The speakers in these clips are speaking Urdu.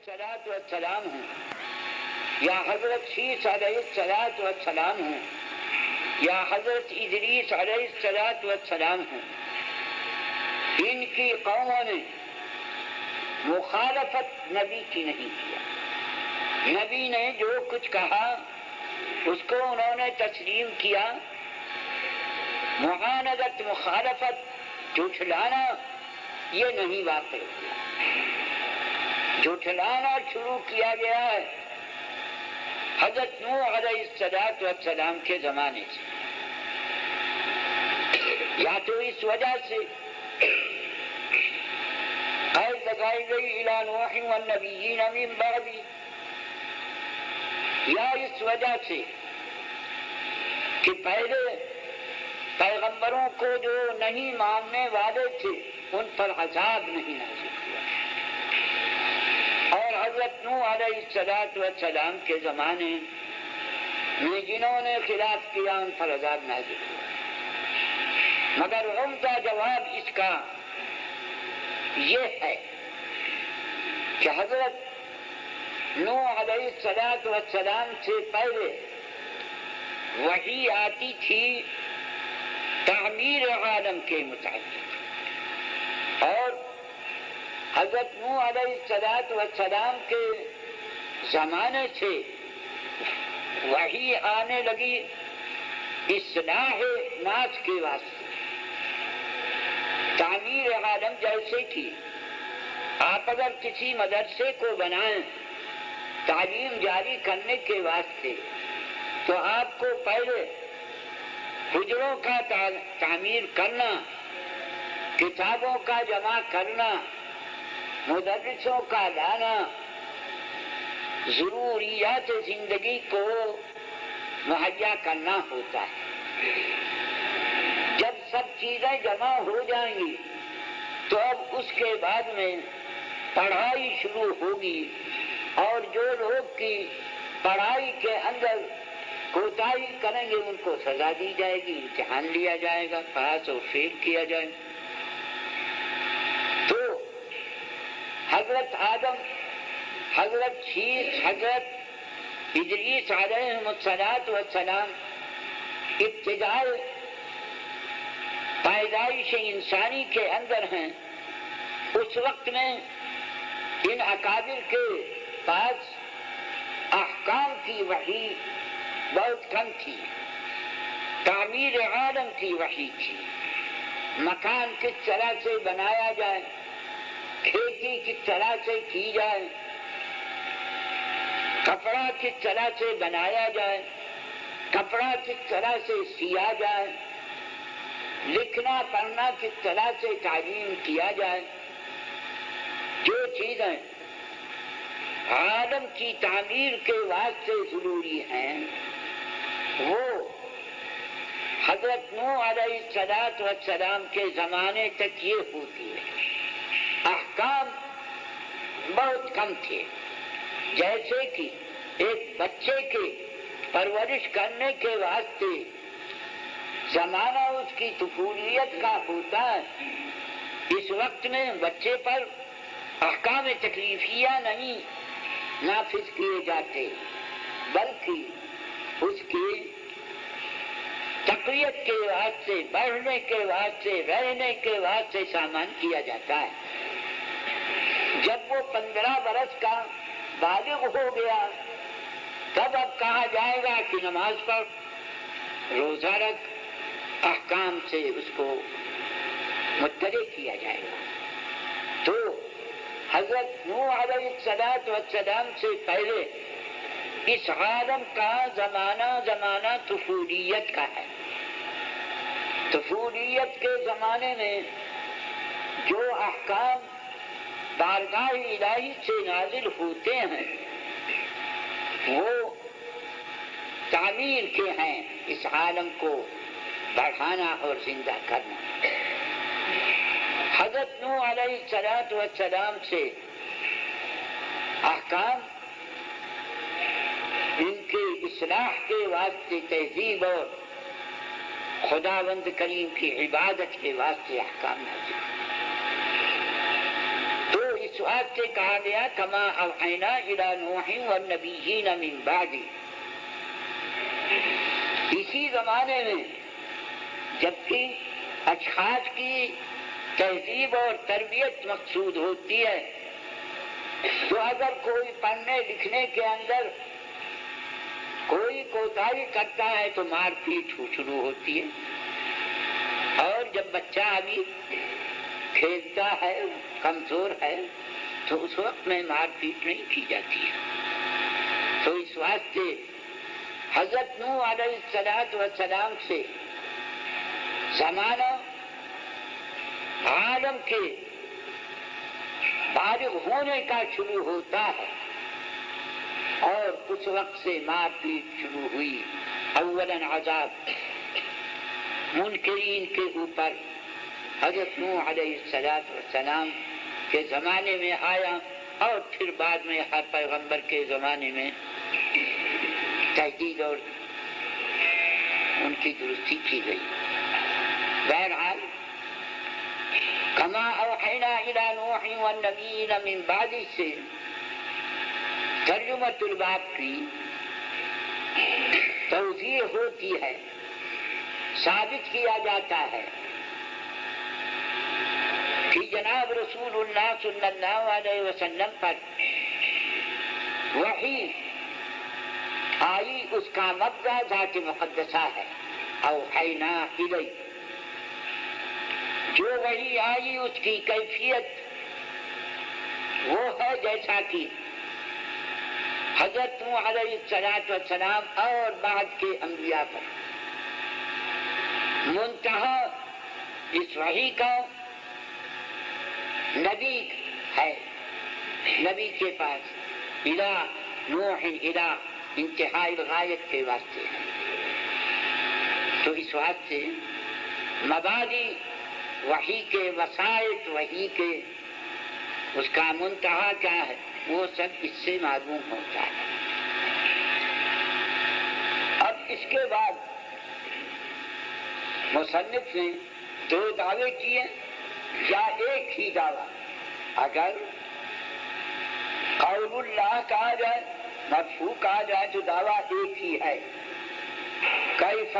الصلاۃ والسلام ہوں یا حضرت شیس علیہ الصلاۃ والسلام ہوں یا حضرت ادریس علیہ الصلاۃ والسلام ہوں، ان کی قوموں نے مخالفت نبی کی نہیں کیا۔ نبی نے جو کچھ کہا اس کو انہوں نے تسلیم کیا۔ معاندت، مخالفت، جھٹلانا یہ نہیں واقع ہوا۔ جھٹلانا شروع کیا گیا ہے حضرت نوح علیہ الصلاۃ والسلام کے زمانے سے، یا تو اس وجہ سے قید لگائی گئی الی نوح والنبیین من بعدہ، یا اس وجہ سے کہ پہلے پیغمبروں کو جو نہیں ماننے والے تھے ان پر عذاب نہیں نازل ہوا، اور حضرت نوح علیہ الصلاۃ والسلام کے زمانے میں جنہوں نے خلاف کیا ان پر عذاب نازل ہوا۔ مگر عمدہ جواب اس کا یہ ہے کہ حضرت نوح علیہ الصلاۃ والسلام سے پہلے وحی آتی تھی تعمیر عالم کے متعلق، اور حضرت نوح علیہ الصلاۃ والسلام کے زمانے سے وحی آنے لگی اصلاح ناس کے واسطے، تعمیر عالم، جیسے کہ آپ اگر کسی مدرسے کو بنائیں تعلیم جاری کرنے کے واسطے تو آپ کو پہلے حجروں کا تعمیر کرنا، کتابوں کا جمع کرنا، مدرسوں کا لانا، ضروریات زندگی کو مہیا کرنا ہوتا ہے۔ جب سب چیزیں جمع ہو جائیں گی تو اب اس کے بعد میں پڑھائی شروع ہوگی، اور جو لوگ کی پڑھائی کے اندر کوتاہی کریں گے ان کو سزا دی جائے گی، امتحان لیا جائے گا، پاس اور فیل کیا جائے گا۔ تو حضرت آدم، حضرت شیس، حضرت ادریس علیہ الصلاۃ والسلام ابتدائی پیدائش انسانی کے اندر ہیں، اس وقت میں ان اکابر کے پاس احکام کی وحی بہت کم تھی، تعمیر عالم کی وحی تھی، مکان کس طرح سے بنایا جائے، کھیتی کس طرح سے کی جائے، کپڑا کس طرح سے بنایا جائے، کپڑا کس طرح سے سیا جائے، لکھنا پڑھنا کس طرح سے تعلیم کیا جائے، جو چیزیں عالم کی تعمیر کے واسطے ضروری ہیں وہ حضرت نوح علیہ الصلاۃ والسلام کے زمانے تک یہ ہوتی ہے۔ احکام بہت کم تھے، جیسے کہ ایک بچے کے پرورش کرنے کے واسطے زمانہ اس کی طفولیت کا ہوتا ہے، اس وقت میں بچے پر احکام تکلیفیہ نہیں نافذ کیے جاتے، بلکہ اس کی تقویت کے واسطے، بڑھنے کے واسطے، رہنے کے واسطے سامان کیا جاتا ہے۔ جب وہ 15 برس کا بالغ ہو گیا تب اب کہا جائے گا کہ نماز پڑھ، روزہ رکھ، احکام سے اس کو مطلع کیا جائے گا۔ تو حضرت نوح علیہ الصلاۃ والسلام سے پہلے اس عالم کا زمانہ طفولیت کا ہے۔ طفولیت کے زمانے میں جو احکام بارگاہ الہی سے نازل ہوتے ہیں وہ تعمیر کے ہیں، اس عالم کو بڑھانا اور زندہ کرنا۔ حضرت نوح علیہ الصلاۃ والسلام سے احکام ان کے اصلاح کے واسطے، تہذیب اور خداوند کریم کی عبادت کے واسطے احکام نازل۔ تو اس اس واسطے کہا گیا کما اوحینا الی نوح والنبیین من بعد. اسی زمانے میں جبکہ اشخاص کی تہذیب اور تربیت مقصود ہوتی ہے تو اگر کوئی پڑھنے لکھنے کے اندر کوئی کوتاہی کرتا ہے تو مار پیٹ شروع ہوتی ہے. اور جب بچہ ابھی کھیلتا ہے کمزور ہے تو اس وقت میں مار پیٹ نہیں کی جاتی ہے. تو اس واسطے حضرت نوح علیہ السلام سے زمانہ عالم کے بالغ ہونے کا شروع ہوتا ہے اور اس وقت سے مار پیٹ شروع ہوئی. اولاً عذاب منکرین کے اوپر حضرت نوح علیہ السلام کے زمانے میں آیا اور پھر بعد میں ہر پیغمبر کے زمانے میں تجدید اور ان کی درستی کی گئی. بہرحال کما اوحینا الی نوح والنبیین من بعد سے ترجمۃ الباب کی توضیح ہوتی ہے، ثابت کیا جاتا ہے کہ جناب رسول اللہ صلی اللہ علیہ وسلم پر وحی آئی، اس کا مبدا ذات مقدسہ ہے. اوحینا الی، جو وحی آئی اس کی کیفیت وہ ہے جیسا کہ حضرت نوح علیہ السلام اور بعد کے انبیاء پر. منتہا اس وحی کا نبی ہے، نبی کے پاس الہ نوح الہ انتہائی غایت کے واسطے ہے. تو اس واسطے مبادی وحی کے وسائط وحی کے اس کا منتہا کیا ہے وہ سب اس سے معلوم ہوتا ہے. اب اس کے بعد مصنف نے دو دعوے کیے یا ایک ہی دعویٰ. اگر قول اللہ کہا جائے مرفوع کہا جائے تو دعویٰ ایک ہی ہے. کیف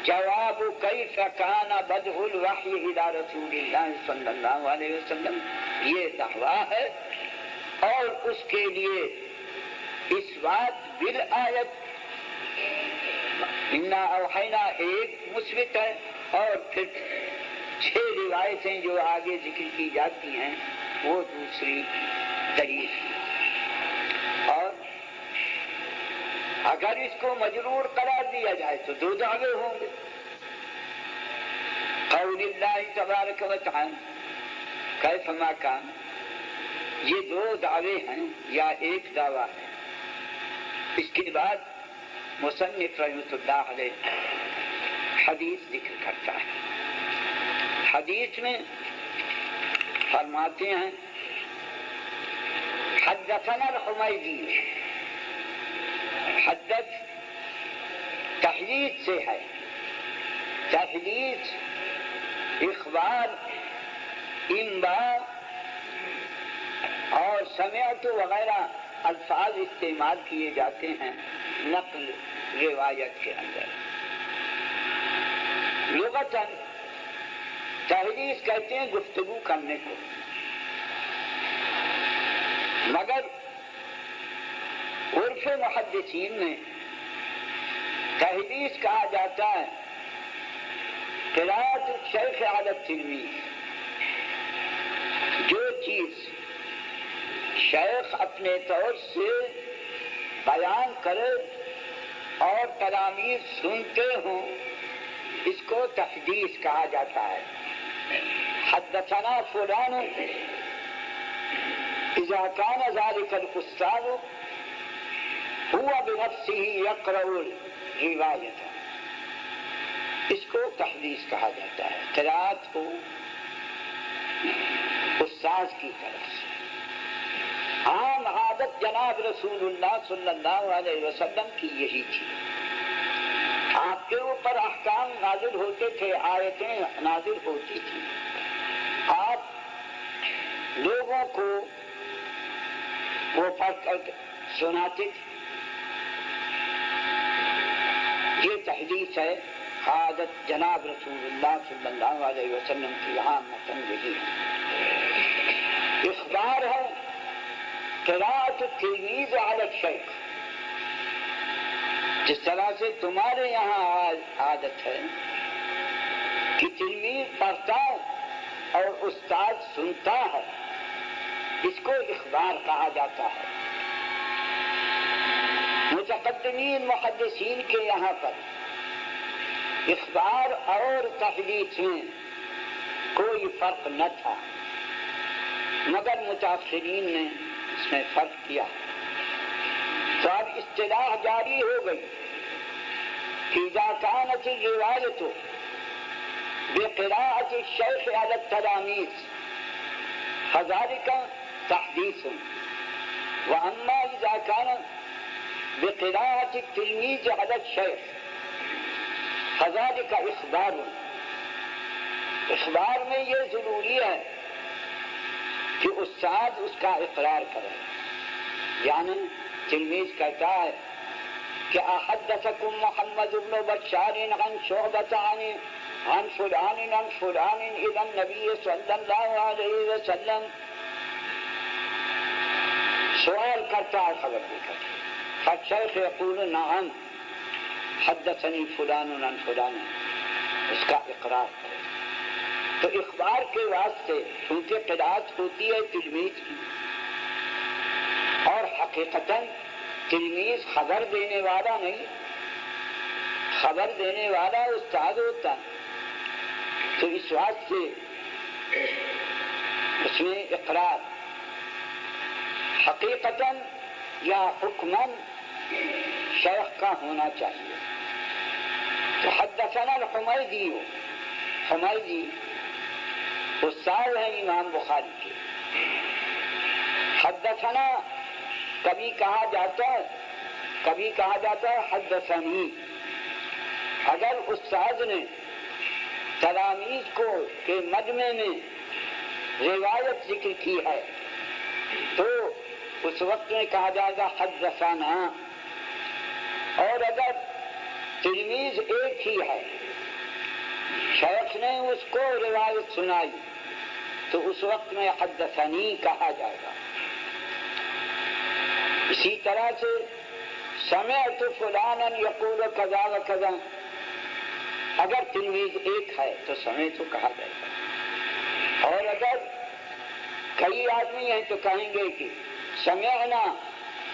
جواب کیف کان بدء الوحی الی رسول اللہ صلی اللہ علیہ وسلم، یہ دعویٰ ہے اور اس کے لیے اس بات بالآیت انا اوحینا ایک مثبت ہے اور پھر 6 روایتیں جو آگے ذکر کی جاتی ہیں وہ دوسری دلیل. اور اگر اس کو مجرور قرار دیا جائے تو 2 دعوے ہوں گے. قول اللہ تبارک و تعالی کیف ما کان، یہ 2 دعوے ہیں یا ایک دعویٰ ہے. اس کے بعد مصنف رحمۃ اللہ علیہ حدیث ذکر کرتا ہے. حدیث میں فرماتے ہیں حدثنا الحمیدی، حدث تحدیث سے ہے، تحدیث اخبار انباء اور سمعت وغیرہ الفاظ استعمال کیے جاتے ہیں نقل روایت کے اندر. لغتاً تحدیث کہتے ہیں گفتگو کرنے کو، مگر عرف محدثین میں تحدیث کہا جاتا ہے قراءت الشیخ علی التلمیذ، جو چیز شیخ اپنے طور سے بیان کرے اور تلامیذ سنتے ہوں اس کو تحدیث کہا جاتا ہے. حدثنا فلان اذا كان ذلك الاستاذ هو بنفسه يقرأ الرواية، اس کو تحدیث کہا جاتا ہے. قراءت کو استاذ کی طرف سے. عام عادت جناب رسول اللہ صلی اللہ علیہ وسلم کی یہی تھی. آپ کے اوپر احکام نازل ہوتے تھے، آیتیں نازل ہوتی تھی، آپ لوگوں کو وہ پڑھ کر سناتے تھے. یہ تحدیث ہے حضرت جناب رسول اللہ صلی اللہ علیہ وسلم کی عامتاً یہی ہے. اخبار ہے قراءت التلمیذ علی الشیخ. جس طرح سے تمہارے یہاں عادت ہے کہ تلمیذ پڑھتا ہے اور استاد سنتا ہے، اس کو اخبار کہا جاتا ہے. متقدمین محدثین کے یہاں پر اخبار اور تحدیث میں کوئی فرق نہ تھا، مگر متاثرین نے اس میں فرق کیا. تو اب اصطلاح جاری ہو گئی کہ اذا كانت الروایت بقراءة الشیخ علی التلاميذ فذلك تحديث، واما اذا كان بقراءة التلميذ على الشيخ فذلك اخبار. اخبار میں یہ ضروری ہے کہ استاد اس کا اقرار کرے. یعنی تلمیذ کہتا ہے کہ احدثکم محمد بن بشار عن شعبۃ عن فلان عن فلان الى النبی صلی اللہ علیہ وسلم. سوال کرتا ہے خبر دے کر، فالشیخ یقول نعم حدثنی فلان عن فلان، اس کا اقرار کرے. تو اخبار کے واسطے کیونکہ قراءت ہوتی ہے تلمیذ کی، اور حقیقتاً تلمیذ خبر دینے والا نہیں، خبر دینے والا استاد ہوتا ہے. تو اس واسطے اس میں اقرار حقیقتاً یا حکماً شیخ کا ہونا چاہیے. تو حدثنا الحمیدی، حمیدی استاد ہیں امام بخاری کے. حدثنا کبھی کہا جاتا ہے، کبھی کہا جاتا ہے حدثنی. اگر استاد نے تلاميذ کو کے مجمع میں روایت ذکر کی ہے تو اس وقت میں کہا جائے گا حدثنا. اور اگر تلمیذ ایک ہی ہے، شیخ نے اس کو روایت سنائی، تو اس وقت میں حدثنی کہا جائے گا. اسی طرح سے سمعت فلانا یقول کذا و کذا، اگر تلمیذ ایک ہے تو سمعت کہا جائے گا. اور اگر کئی آدمی ہیں تو کہیں گے کہ سمعنا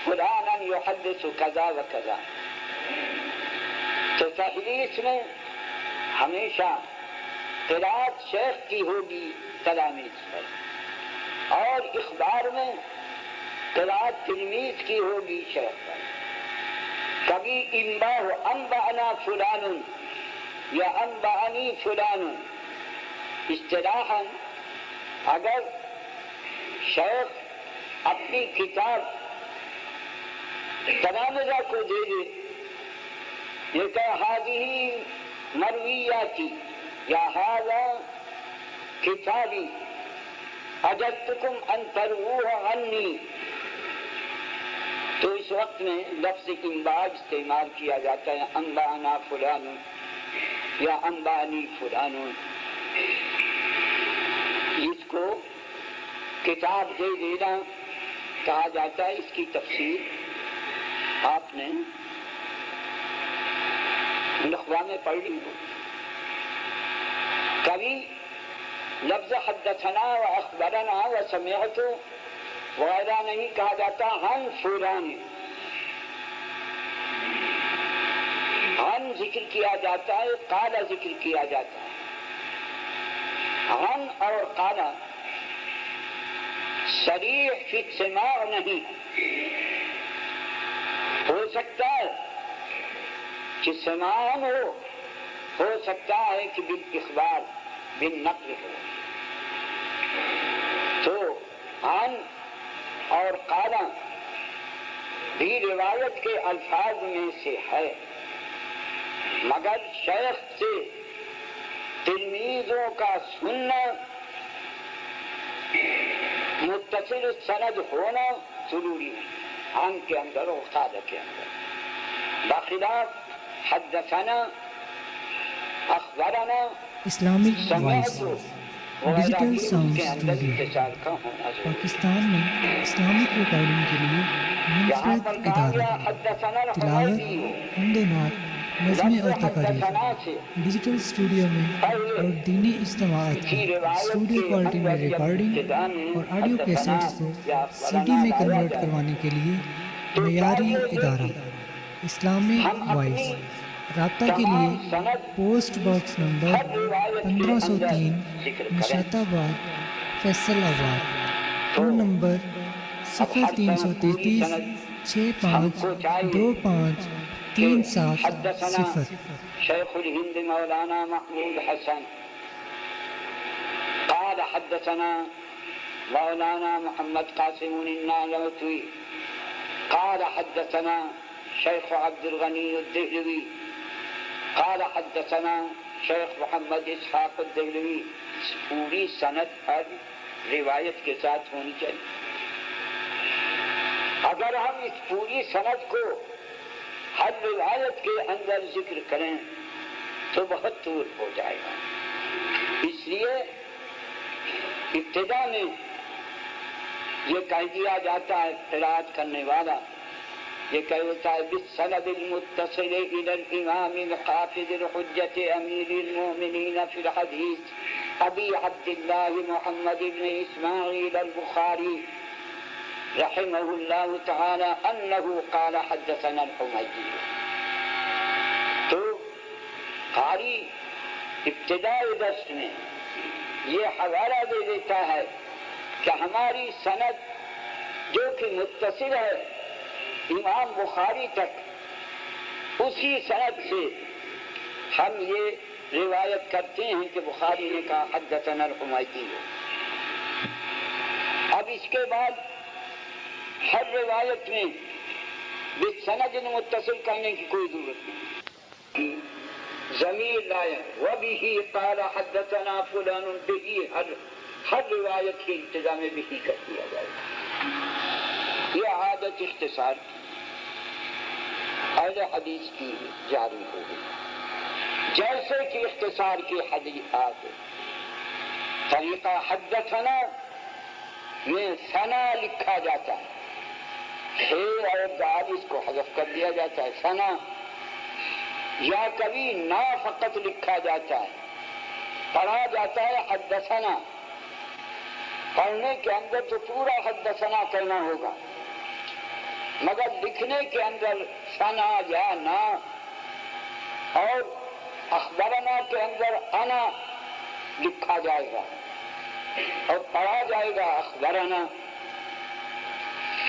فلانا یحدث کذا و کذا. تو تحدیث میں ہمیشہ قراءت شیخ کی ہوگی تلاميذ پر، اور اخبار میں قراءت تلمیذ کی ہوگی شیخ پر. کبھی انباء انبأنا فلان یا انبأنی فلان، اصطلاحاً اگر شیخ اپنی کتاب تلامذہ کو دے دے، یہ کہ هذه مرویاتی یا هذا کتابی اجدتکم ان ترووہ عنی، تو اس وقت میں لفظ انباء استعمال کیا جاتا ہے. انبأنا فلان یا انبأنی فلان. اس کو کتاب دے دینا کہا جاتا ہے. اس کی تفسیر آپ نے نخبہ میں پڑھ لی ہو. کبھی لفظ حدثنا و اخبرنا و سمعت وغیرہ نہیں کہا جاتا، عن فلان. عن ذکر کیا جاتا ہے، قال ذکر کیا جاتا ہے. عن اور قال صریح فی السماع نہیں. ہو سکتا ہے کہ سماع ہو سکتا ہے کہ بالاخبار بالنقل ہو. تو عن اور قال بھی روایت کے الفاظ میں سے ہے، مگر شیخ سے تلمیذوں کا سننا متصل سند ہونا ضروری ہے عن کے اندر اور قال کے اندر، بخلاف حدثنا، اخبرنا، اسلامک وائس ڈیجیٹل ساؤنڈ کے اندر اسٹوڈیو اتصال کا ہونا ضروری ہے۔ پاکستان میں اسلامک ریکارڈنگ کے لیے یہاں پر منفرد کہا ادارہ، گیا حدثنا تلاوت، الحمیدی ہو، حمد و نعت، نظمیں اور تقاریر حدثنا سے ڈیجیٹل اسٹوڈیو میں اور دینی اجتماعات کی اسٹوڈیو کوالٹی میں ریکارڈنگ اور آڈیو کیسٹس کو سی ڈی میں کنورٹ کروانے کے لیے معیاری ادارہ اسلامک وائس۔ رابطہ کے لیے پوسٹ باکس نمبر 1503 نشات آباد فیصل آباد، فون نمبر 0333 6525 37 شیخ الہند مولانا محمود حسن قال حدثنا مولانا محمد قاسم النانوتوی قال حدثنا شیخ عبد الغنی الدہلوی قال حدثنا شیخ محمد اسحاق الدہلوی۔ پوری سند ہر روایت کے ساتھ ہونی چاہیے۔ اگر ہم اس پوری سند کو ہر روایت کے اندر ذکر کریں تو بہت دور ہو جائے گا، اس لیے ابتدا میں یہ کہہ دیا جاتا ہے قرأت کرنے والا یہ کہتا ہے بالسند المتصل الى الامام الحافظ الحجة امیر المؤمنین فی الحدیث ابی عبد اللہ محمد بن اسماعیل البخاری رحمہ اللہ تعالی انہ قال حدثنا الحمیدی۔ تو قاری ابتدائی درس میں یہ حوالہ دے دیتا ہے کہ ہماری سند جو کہ متصل ہے امام بخاری تک، اسی سند سے ہم یہ روایت کرتے ہیں کہ بخاری نے کہا حدثنا الحمیدی۔ اب اس کے بعد ہر روایت میں بالسند متصل کرنے کی کوئی ضرورت نہیں، ضمیر لائے وبہ قال حدثنا فلان بہ، ہر روایت کی ابتدا میں بہ کر دیا جائے گا۔ یہ عادت اختصار کی اہل حدیث کی جاری ہو گئی، جیسے کہ اختصار کی حدیثات طریقہ حدثنا میں ثنا لکھا جاتا ہے، اور دال اس کو حذف کر دیا جاتا ہے ثنا، یا کبھی نا فقط لکھا جاتا ہے، پڑھا جاتا ہے حدثنا، پڑھنے کے اندر تو پورا حدثنا کہنا ہوگا، مگر لکھنے کے اندر ثنا یا نا، اور اخبرنا کے اندر انا لکھا جائے گا اور پڑھا جائے گا اخبرنا۔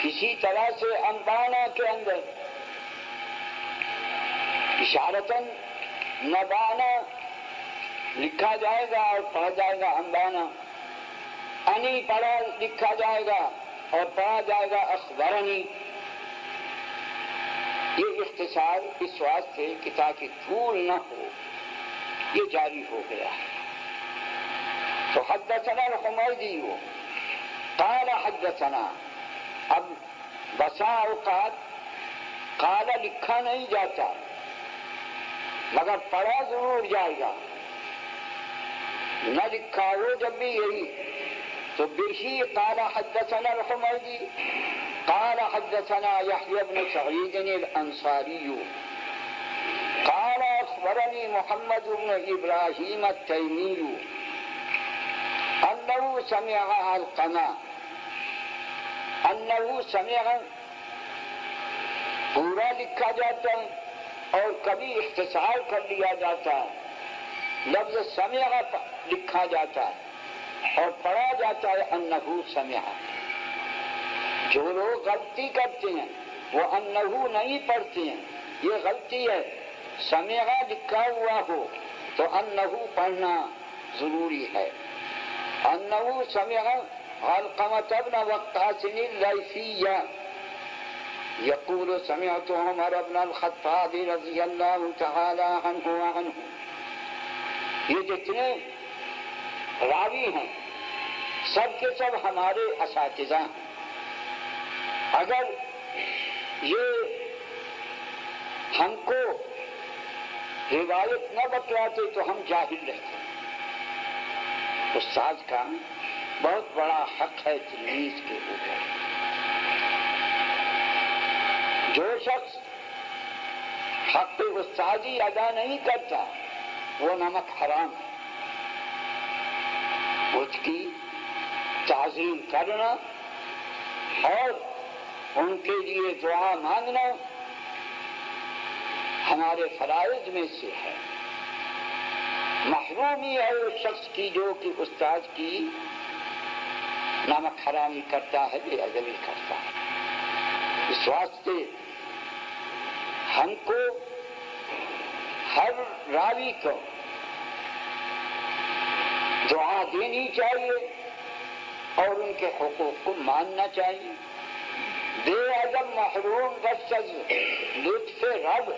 اسی طرح سے انبانا کے اندر اشارتاً نبانا لکھا جائے گا اور پڑھا جائے گا انبانا، انی پڑھا لکھا جائے گا اور پڑھا جائے گا اخبرنی۔ یہ اختصار اس واسطے کہ تاکہ طول نہ ہو یہ جاری ہو گیا ہے۔ تو حدثنا الحمیدی قال حدثنا، اب بسا اوقات قال لکھا نہیں جاتا مگر پڑھا ضرور جائے گا، نہ لکھا ہو جب بھی یہی، تو بہی قال حدثنا الحمیدی قال حدثنا یحیی بن سعید الانصاری قال اخبرنی محمد بن ابراہیم التیمی انہ سمع علقمہ، انہ سمع پورا لکھا جاتا ہے اور کبھی اختصار کر لیا جاتا ہے، لفظ سمع لکھا جاتا ہے اور پڑھا جاتا ہے انہ سمع۔ جو لوگ غلطی کرتے ہیں وہ انہ نہیں پڑھتے ہیں، یہ غلطی ہے، سمع لکھا ہوا ہو تو انہ پڑھنا ضروری ہے۔ انہ سمع علقمۃ بن وقاص اللیثی یقول سمعت عمر بن الخطاب رضی اللہ تعالی عنہ وعنہ۔ یہ جتنے راوی ہیں سب کے سب ہمارے اساتذہ ہیں. اگر یہ ہم کو روایت نہ بتلاتے تو ہم جاہل رہتے. استاد کا بہت بڑا حق ہے تلمیذ کے اوپر. جو شخص حق استادی ادا نہیں کرتا وہ نمک حرام ہے. اس کی تعظیم کرنا اور ان کے لیے دعا مانگنا ہمارے فرائض میں سے ہے. محرومی ہے اس شخص کی جو کہ استاد کی نمک حرامی کرتا ہے، بے ادبی کرتا ہے. اس واسطے ہم کو ہر راوی کو دعا دینی چاہیے اور ان کے حقوق کو ماننا چاہیے. بے ادب محروم گشت از لطف رب،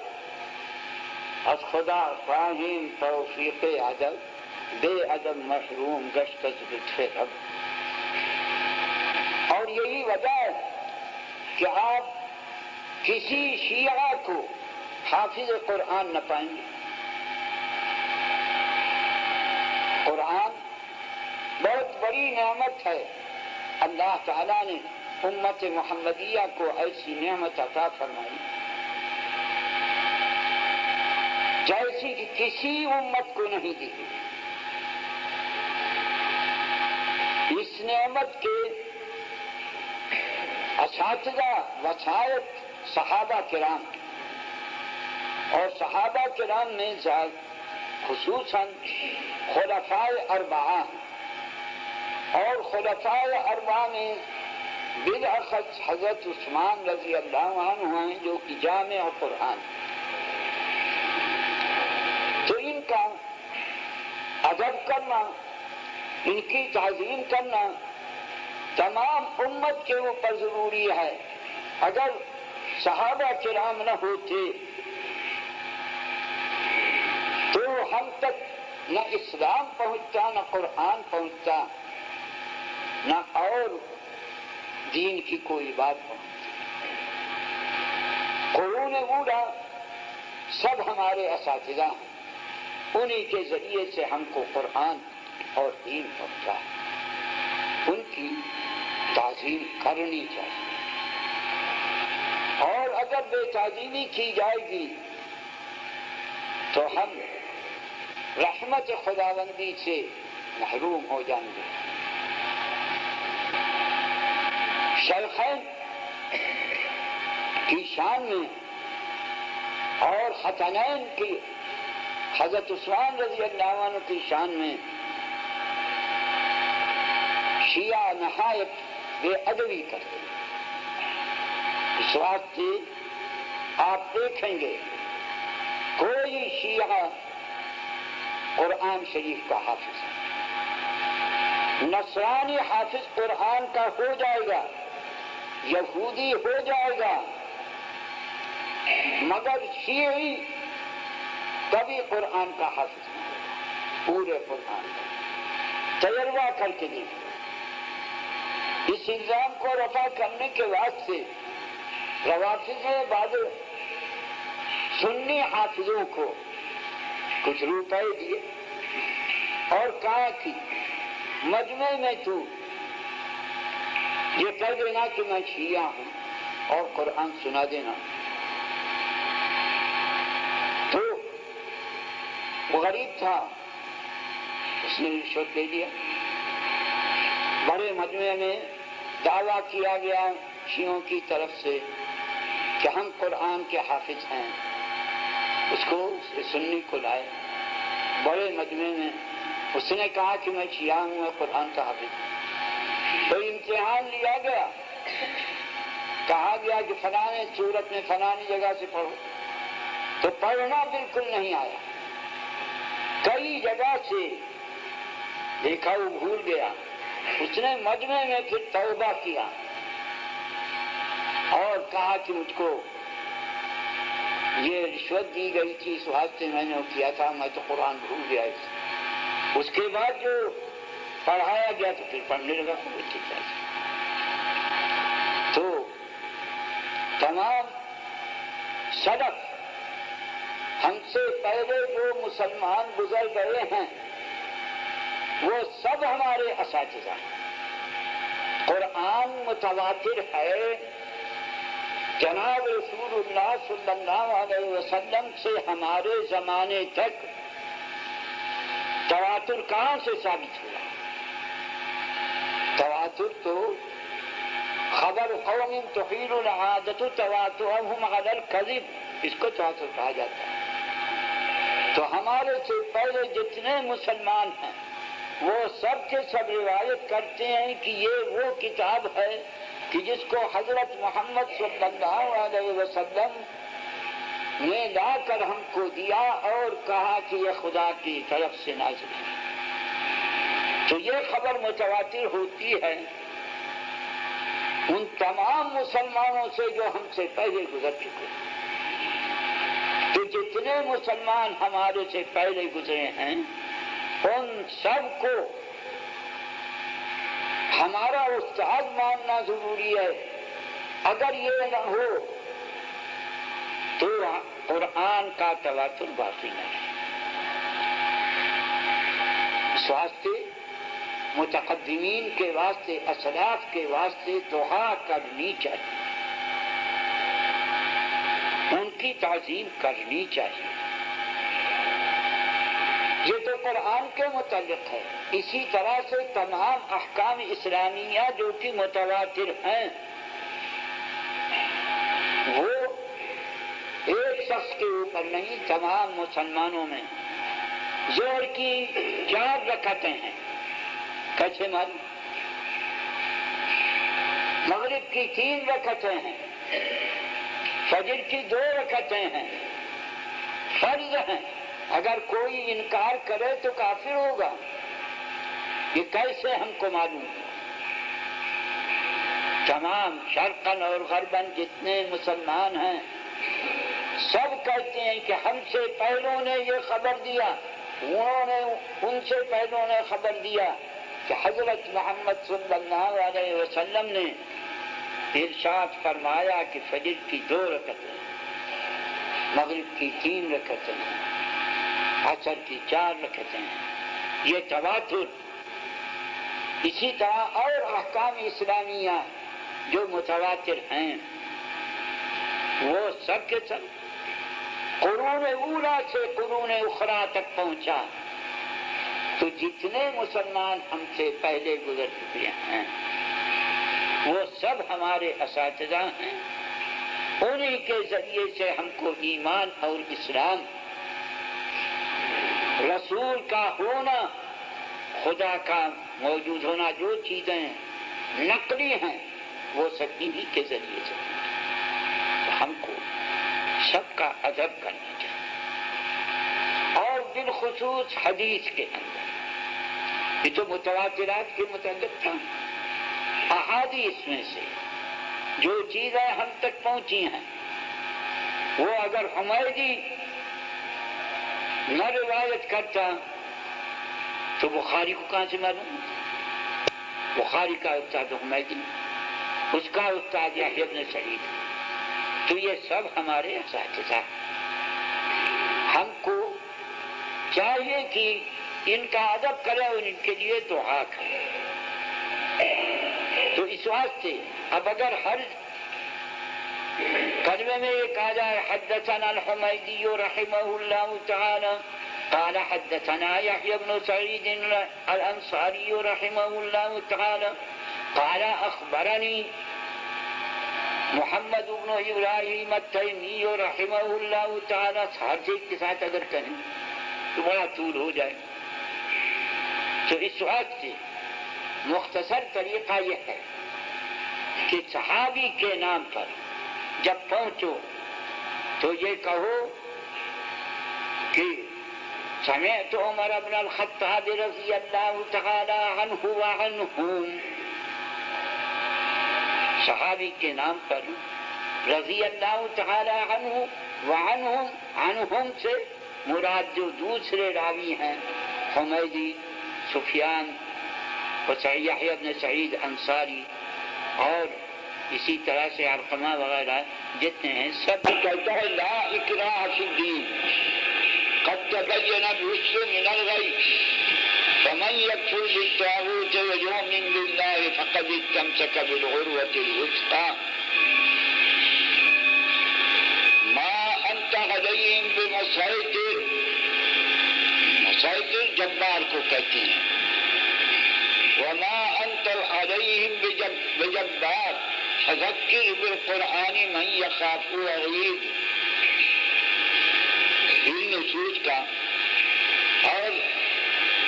از خدا فاہم توفیق ادب. بے ادب محروم گشت از لطف رب. اور یہی وجہ ہے کہ آپ کسی شیعہ کو حافظ قرآن نہ پائیں گے. قرآن بہت بڑی نعمت ہے. اللہ تعالیٰ نے امت محمدیہ کو ایسی نعمت عطا فرمائی جیسی کہ کسی امت کو نہیں دی. اس نعمت کے اساتذہ وسائط صحابہ کرام اور صحابہ کرام میں خصوصاً خلفائے اربعہ اور خلفائے اربعہ میں بالاخص حضرت عثمان رضی اللہ عنہ ہیں جو کہ جامع قرآن. تو ان کا ادب کرنا، ان کی تعظیم کرنا تمام امت کے اوپر ضروری ہے. اگر صحابہ کرام نہ ہوتے تو ہم تک نہ اسلام پہنچتا، نہ قرآن پہنچتا، نہ اور دین کی کوئی بات پہنچتی. قرون اولا سب ہمارے اساتذہ ہیں، انہی کے ذریعے سے ہم کو قرآن اور دین پہنچا ہے. ان کی تعظیم کرنی چاہیے. اور اگر بے تعظیمی کی جائے گی تو ہم رحمت خداوندی سے محروم ہو جائیں گے. شیخین کی شان میں اور خطنین کی حضرت عثمان رضی اللہ عنہ کی شان میں شیعہ نہایت بے ادبی کرتے. اس واسطے آپ دیکھیں گے کوئی شیعہ قرآن شریف کا حافظ ہے، نصرانی حافظ قرآن کا ہو جائے گا، یہودی ہو جائے گا، مگر شیعی کبھی قرآن کا حافظ نہیں ہوگا. پورے قرآن کا تجربہ کر کے دیکھیں. اس الزام کو رفع کرنے کے واسطے روافض نے بعض سنی حافظوں کو کچھ روپے دیے اور کہا کہ مجمع میں تو یہ کہہ دینا کہ میں شیعہ ہوں اور قرآن سنا دینا. تو وہ غریب تھا، اس نے رشوت دے دیا. بڑے مجمع میں دعویٰ کیا گیا شیعوں کی طرف سے کہ ہم قرآن کے حافظ ہیں. اس کو سنی کو لائے بڑے مجمع میں. اس نے کہا کہ میں شیعہ ہوں، میں قرآن کا حافظ ہوں. تو امتحان لیا گیا، کہا گیا کہ فلانے سورت میں فلانی جگہ سے پڑھو. تو پڑھنا بالکل نہیں آیا. کئی جگہ سے دیکھا وہ بھول گیا. اس نے مجمع میں پھر توبہ کیا اور کہا کہ مجھ کو یہ رشوت دی گئی تھی، اس واسطے میں نے وہ کیا تھا، میں تو قرآن بھول گیا. اس کے بعد جو پڑھایا گیا تو پھر پڑھنے لگا خوب اچھی طرح سے. تو تمام سلف ہم سے پہلے جو مسلمان گزر گئے ہیں وہ سب ہمارے اساتذہ ہیں. قرآن متواتر ہے. جناب رسول اللہ صلی اللہ علیہ وسلم سے ہمارے زمانے تک تواتر کہاں سے ثابت ہوا؟ تواتر تو خبر قوم تحیل العادت تواترهم علی الکذب، اس کو تواتر کہا جاتا ہے. تو ہمارے سے پہلے جتنے مسلمان ہیں وہ سب کے سب روایت کرتے ہیں کہ یہ وہ کتاب ہے کہ جس کو حضرت محمد صلی اللہ علیہ وسلم نے لا کر ہم کو دیا اور کہا کہ یہ خدا کی طرف سے نازل ہے. تو یہ خبر متواتر ہوتی ہے ان تمام مسلمانوں سے جو ہم سے پہلے گزر چکے. تو جتنے مسلمان ہمارے سے پہلے گزرے ہیں ان سب کو ہمارا استاد ماننا ضروری ہے. اگر یہ نہ ہو تو قرآن کا تواتر باقی نہ رہے. اس واسطے متقدمین کے واسطے، اسلاف کے واسطے دعا کرنی چاہیے، ان کی تعظیم کرنی چاہیے. یہ تو قرآن کے متعلق ہے. اسی طرح سے تمام احکام اسلامیہ جو کہ متواتر ہیں وہ ایک شخص کے اوپر نہیں، تمام مسلمانوں میں. ظہر کی 4 رکعتیں ہیں، کیسے معلوم؟ مغرب کی 3 رکعتیں ہیں، فجر کی 2 رکعتیں ہیں، فرض ہیں. اگر کوئی انکار کرے تو کافر ہوگا. یہ کیسے ہم کو معلوم؟ تمام شرقاً اور غرباً جتنے مسلمان ہیں سب کہتے ہیں کہ ہم سے پہلوں نے یہ خبر دیا، انہوں نے ان سے پہلوں نے خبر دیا کہ حضرت محمد صلی اللہ علیہ وسلم نے ارشاد فرمایا کہ فجر کی 2 رکعتیں، مغرب کی 3 رکعتیں، عصر کی 4 رکعتیں ہیں. یہ تواتر. اسی طرح اور احکام اسلامیہ جو متواتر ہیں وہ سب کے سب قرون اولا سے قرون اخرى تک پہنچا. تو جتنے مسلمان ہم سے پہلے گزر چکے ہیں وہ سب ہمارے اساتذہ ہیں. انہی کے ذریعے سے ہم کو ایمان اور اسلام، رسول کا ہونا، خدا کا موجود ہونا، جو چیزیں نقلی ہیں وہ سب انہی کے ذریعے سے. ہم کو سب کا ادب کرنا چاہیے. اور بالخصوص حدیث کے اندر یہ تو متواترات کے متعلق تھا. احادیث میں سے جو چیزیں ہم تک پہنچی ہیں وہ اگر حمیدی نہ روایت کرتا تو بخاری کو کہاں سے معلوم؟ بخاری کا استاد حمیدی، اس کا استاد یحییٰ ابن سعید. تو یہ سب ہمارے اساتذہ. ہم کو چاہیے کہ ان کا ادب کرے اور ان کے لیے دعا کرے. تو اس واسطے اب اگر ہر کلمے میں یہ کہا جائے حدثنا الحمیدی رحمہ اللہ تعالی قال حدثنا یحییٰ بن سعید الانصاری رحمہ اللہ تعالی قال اخبرنی محمد بن ابراہیم التیمی رحمہ اللہ تعالی. ساتھی کے ساتھ اگر کہیں تو بڑا طول ہو جائے. تو اس وقت سے مختصر طریقہ یہ ہے کہ صحابی کے نام پر جب پہنچو تو یہ کہو کہ سمعت عمر بن الخطاب رضی اللہ تعالی عنہ وعنہم. صحابی کے نام پر رضی اللہ تعالی عنہ وعنہم، عنہم سے مراد جو دوسرے راوی ہیں حمیدی، سفیان یحییٰ بن سعید انصاری اور اسی طرح سے علقمہ وغیرہ جتنے ہیں، سب کہتا ہے لا اکراہ فی الدین قد تبین الرشد من الغی فمن یکفر بالطاغوت ویؤمن باللہ فقد استمسک بالعروۃ الوثقی ما انت علیہم بمسیطر، مسیطر جبار کو کہتے ہیں، وما انت علیہم بجبار فذکر بالقرآن من یخاف وعید، ان نصوص کا، اور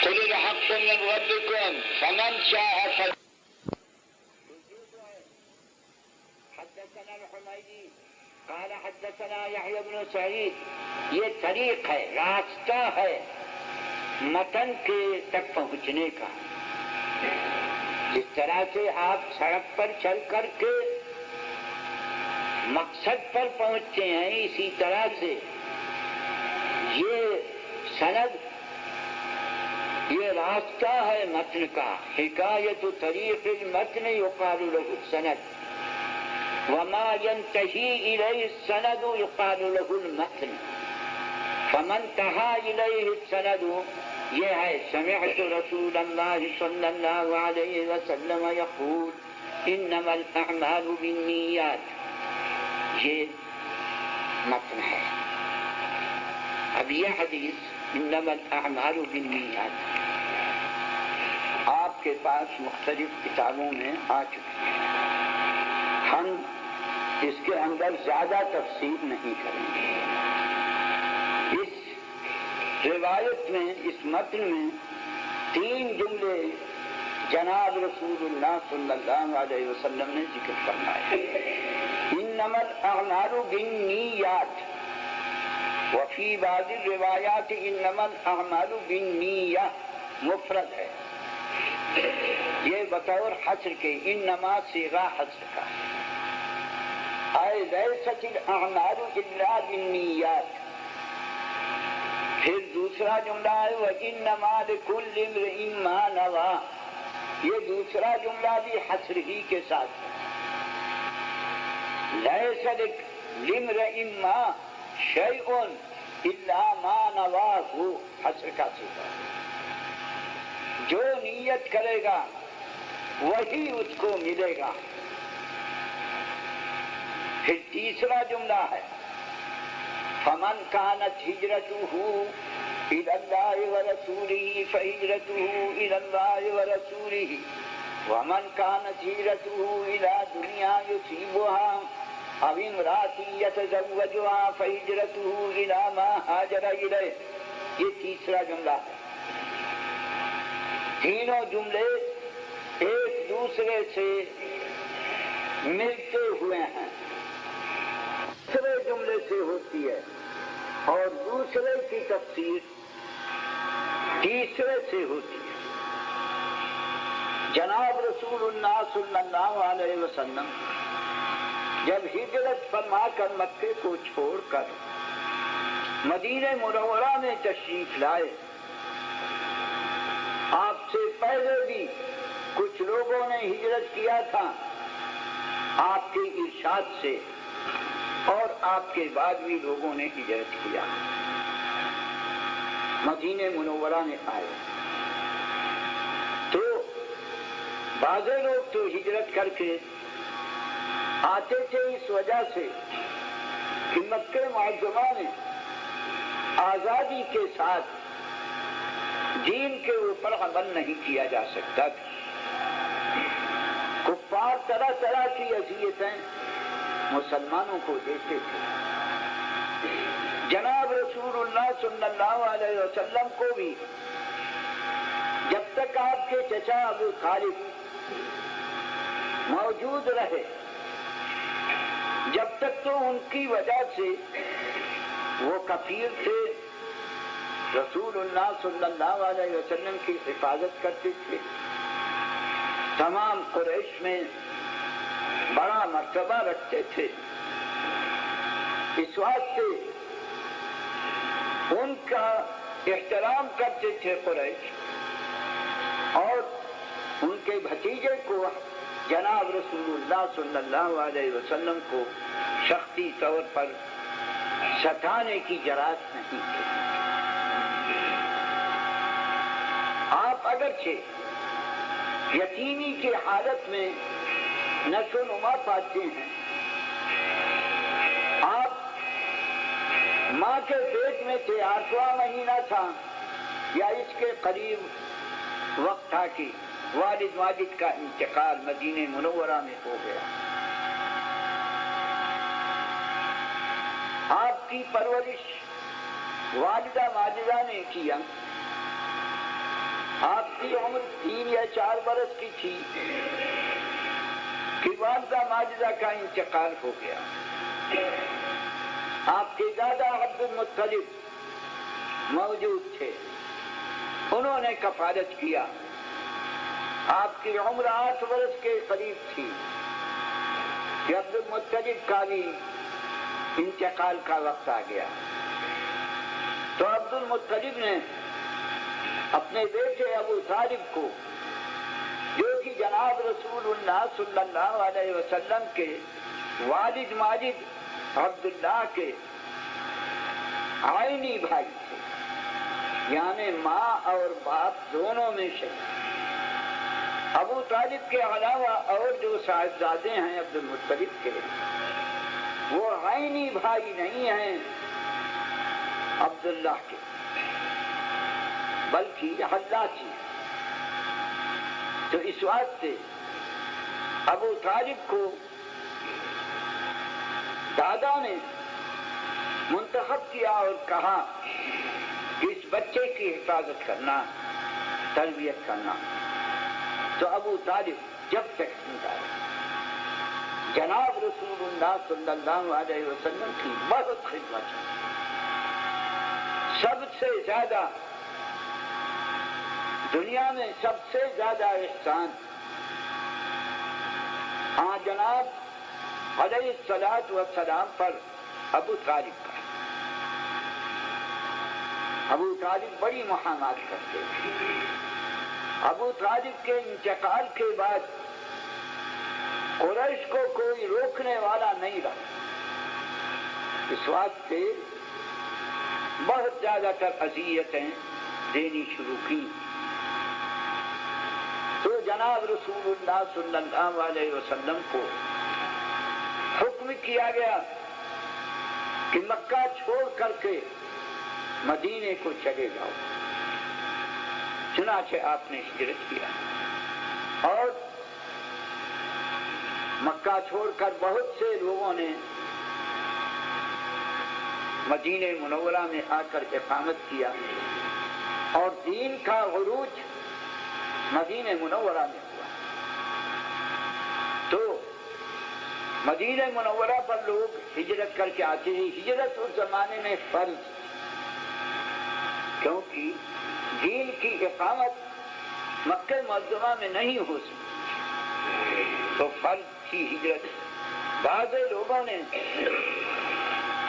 قل الحق من ربکم فمن شاء حدثنا الحمیدی قال حدثنا یحییٰ بن سعید، یہ طریق ہے، راستہ ہے متن کے تک پہنچنے کا۔ جس طرح سے آپ سڑک پر چل کر کے مقصد پر پہنچتے ہیں، اسی طرح سے یہ سند، یہ راستہ ہے متن کا۔ حکایت طریق المتن یقال له السند، وما ينتهي إليه السند يقال له المتن، فمن انتهى إليه السند یہ ہے سمعت رسول اللہ صلی اللہ علیہ وسلم یقول انما الاعمال بالنیات، یہ متن ہے۔ اب یہ حدیث انما الاعمال بالنیات آپ کے پاس مختلف کتابوں میں آ چکی ہے، ہم اس کے اندر زیادہ تفصیل نہیں کریں گے۔ اس روایت میں، اس متن میں 3 جملے جناب رسول اللہ صلی اللہ علیہ وسلم نے ذکر فرمائے۔ انما الاعمال بالنیات، وفی بعض الروایات انما الاعمال بالنیہ، مفرد ہے، یہ بطور حصر کے، انما صیغہ حصر کا، اے لیست الاعمال الا بالنیات۔ پھر دوسرا جملہ ہے وَإِنَّمَا لِكُلِّ امْرِئٍ مَّا نَوَىٰ، یہ دوسرا جملہ بھی حصر ہی کے ساتھ ہے، لَيْسَ لِامْرِئٍ مَّا شَيْءٌ إِلَّا مَا نَوَاهُ، حصر کا صیغہ، جو نیت کرے گا وہی اس کو ملے گا۔ پھر تیسرا جملہ ہے فمن كانت هجرته إلى الله ورسوله فهجرته إلى الله ورسوله ومن كانت هجرته إلى دنيا يصيبها أو امرأة يتزوجها فهجرته إلى ما هاجر إليه، یہ تیسرا جملہ ہے۔ تینوں جملے ایک دوسرے سے ملتے ہوئے ہیں، دوسرے جملے سے ہوتی ہے اور دوسرے کی تفسیر تیسرے سے ہوتی ہے۔ جناب رسول اللہ صلی اللہ علیہ وسلم جب ہجرت فرما کر مکے کو چھوڑ کر مدینہ منورہ میں تشریف لائے، آپ سے پہلے بھی کچھ لوگوں نے ہجرت کیا تھا آپ کے ارشاد سے، اور آپ کے بعد بھی لوگوں نے ہجرت کیا، مدینہ منورہ میں آئے۔ تو بعض لوگ تو ہجرت کر کے آتے تھے اس وجہ سے کہ مکہ معظمہ میں آزادی کے ساتھ دین کے اوپر عمل نہیں کیا جا سکتا تھا، کفار طرح طرح کی اذیتیں مسلمانوں کو دیتے تھے۔ جناب رسول اللہ صلی اللہ علیہ وسلم کو بھی جب تک آپ کے چچا ابو طالب موجود رہے، جب تک تو ان کی وجہ سے وہ کفیل تھے، رسول اللہ صلی اللہ علیہ وسلم کی حفاظت کرتے تھے، تمام قریش میں بڑا مرتبہ رکھتے تھے، اس واسطے ان کا احترام کرتے تھے قریش، اور ان کے بھتیجے کو جناب رسول اللہ صلی اللہ علیہ وسلم کو شخصی طور پر ستانے کی جرات نہیں تھی۔ آپ اگرچہ یتیمی کی حالت میں نشو و نما پاتے ہیں، آپ ماں کے پیٹ میں تھے، 8واں مہینہ تھا یا اس کے قریب وقت تھا کہ والد ماجد کا انتقال مدینہ منورہ میں ہو گیا۔ آپ کی پرورش والدہ ماجدہ نے کیا۔ آپ کی عمر 3 یا 4 برس کی تھی کہ والدہ ماجدہ کا انتقال ہو گیا۔ آپ کے دادا عبد المطلب موجود تھے، انہوں نے کفالت کیا۔ آپ کی عمر 8 برس کے قریب تھی کہ عبد المطلب کا بھی انتقال کا وقت آ گیا۔ تو عبد المطلب نے اپنے بیٹے ابو طالب کو، جو کہ جناب رسول اللہ صلی اللہ علیہ وسلم کے والد ماجد عبداللہ کے عینی بھائی تھے، یعنی ماں اور باپ دونوں میں سے ابو طالب کے علاوہ اور جو صاحبزادے ہیں عبد المطلب کے، وہ عینی بھائی نہیں ہیں عبداللہ کے، بلکہ حلاجی ہیں۔ تو اس واسطے ابو طالب کو دادا نے منتخب کیا اور کہا کہ اس بچے کی حفاظت کرنا، تربیت کرنا۔ تو ابو طالب جب تک زندہ رہا جناب رسول اللہ صلی اللہ علیہ وسلم کی بہت خدمت ہے۔ سب سے زیادہ دنیا میں سب سے زیادہ احسان جناب علیہ الصلاۃ والسلام پر ابو طالب کا۔ ابو طالب بڑی محامات کرتے تھے۔ ابو طالب کے انتقال کے بعد قریش کو کوئی روکنے والا نہیں رہا، اس واسطے بہت زیادہ تر اذیتیں دینی شروع کی۔ تو جناب رسول اللہ صلی اللہ علیہ وسلم کو حکم کیا گیا کہ مکہ چھوڑ کر کے مدینے کو چلے جاؤ۔ چنانچہ آپ نے ہجرت کیا اور مکہ چھوڑ کر بہت سے لوگوں نے مدینہ منورہ میں آ کر اقامت کیا، اور دین کا عروج مدینہ منورہ میں ہوا۔ تو مدینہ منورہ پر لوگ ہجرت کر کے آتے ہیں۔ ہجرت اس زمانے میں فرض، کیونکہ دین کی اقامت مکہ معظمہ میں نہیں ہو سکتی، تو فرض کی ہجرت۔ بعض لوگوں نے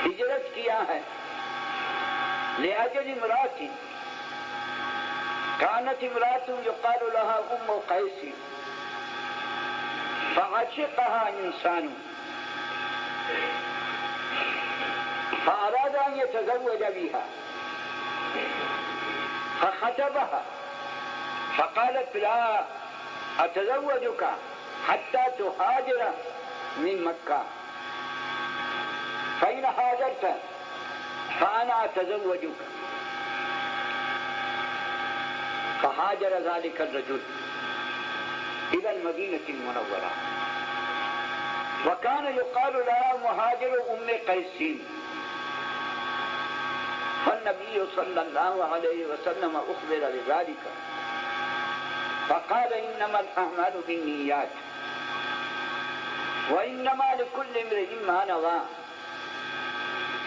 ہجرت کیا ہے لأجل امرأة كانت امرأة يقال لها أم قيس فعشقها إنسان فأراد أن يتزوج بها فخطبها فقالت لا أتزوجك حتى تهاجر من مكة، فإن هاجرت فأنا أتزوجك۔ فهاجر ذلك الرجل إلى المدينة المنورة، وكان يقال لها مهاجر أم قيس، فالنبي صلى الله عليه وسلم أخبر بذلك فقال إنما الأعمال بالنيات وإنما لكل امرئ ما نوى،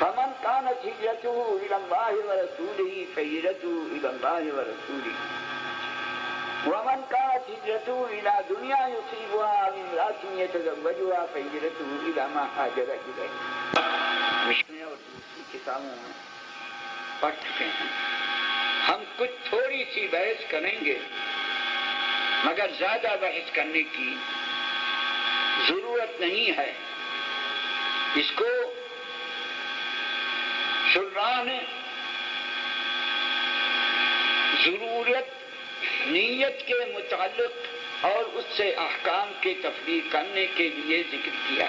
فمن كانت هجرته إلى الله ورسوله فهجرته إلى الله ورسوله، ومن كانت هجرته إلى دنيا يصيبها أو امرأة يتزوجها فهجرته إلى ما هاجر إليه۔ مشنے اور دوسری کتابوں میں پڑھ چکے ہیں، ہم کچھ تھوڑی سی بحث کریں گے مگر زیادہ بحث کرنے کی ضرورت نہیں ہے. اس کو شرراہ نے ضرورت نیت کے متعلق اور اس سے احکام کے تفریق کرنے کے لیے ذکر کیا.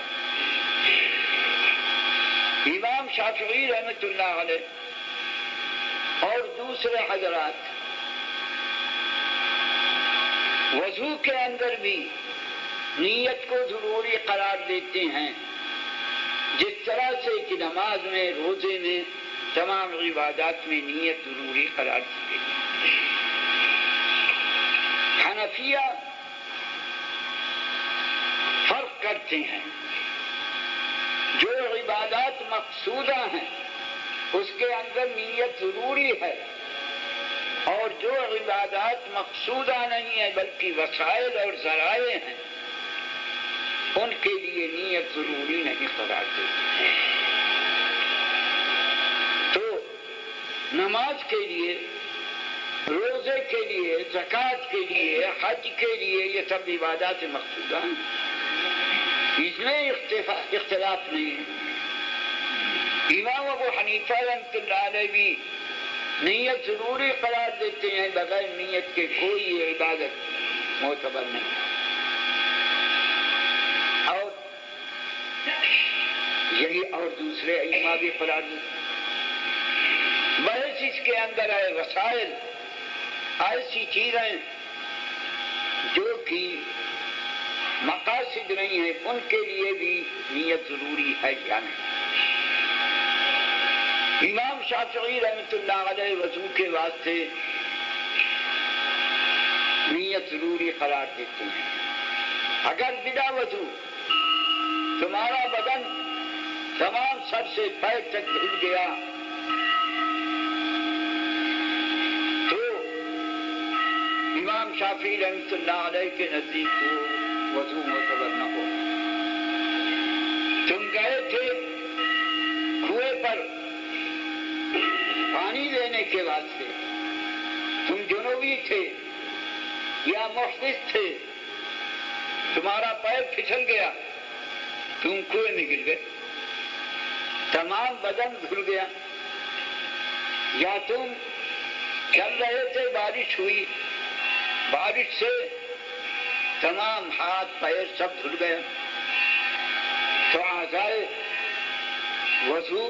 امام شافعی رحمۃ اللہ علیہ اور دوسرے حضرات وضو کے اندر بھی نیت کو ضروری قرار دیتے ہیں، جس طرح سے کہ نماز میں، روزے میں، تمام عبادات میں نیت ضروری قرار دی گئی. حنفیہ فرق کرتے ہیں، جو عبادات مقصودہ ہیں اس کے اندر نیت ضروری ہے، اور جو عبادات مقصودہ نہیں ہے بلکہ وسائل اور ذرائع ہیں ان کے لیے نیت ضروری نہیں قرار دیتے. تو نماز کے لیے، روزے کے لیے، زکوٰۃ کے لیے، حج کے لیے یہ سب عبادات مقصودہ ہیں، اس میں اختلاف نہیں ہے. امام ابو حنیفہ رحمۃ اللہ علیہ بھی نیت ضروری قرار دیتے ہیں، بغیر نیت کے کوئی عبادت معتبر نہیں. اور یہی اور دوسرے ائمہ بھی قرار دیتے. بحث اس کے اندر ہے وسائل، ایسی چیزیں جو کہ مقاصد نہیں ہیں ان کے لیے بھی نیت ضروری ہے یا نہیں. امام شافعی رحمۃ اللہ علیہ وضو کے واسطے نیت ضروری قرار دیتے ہیں. اگر بلا وضو تمہارا بدن تمام سر سے پیر تک دھل گیا تو امام شافعی رحمۃ اللہ علیہ کے نزدیک کو وضو معتبر نہ ہو. تم گئے تھے کنویں پر پانی لینے کے واسطے، تم جنوبی تھے یا محدث تھے، تمہارا پیر پھسل گیا، تم کنویں میں گر گئے، تمام بدن دھل گیا. یا تم چل رہے تھے، بارش ہوئی، بارش سے تمام ہاتھ پیر سب دھل گیا، تو اعضائے وضو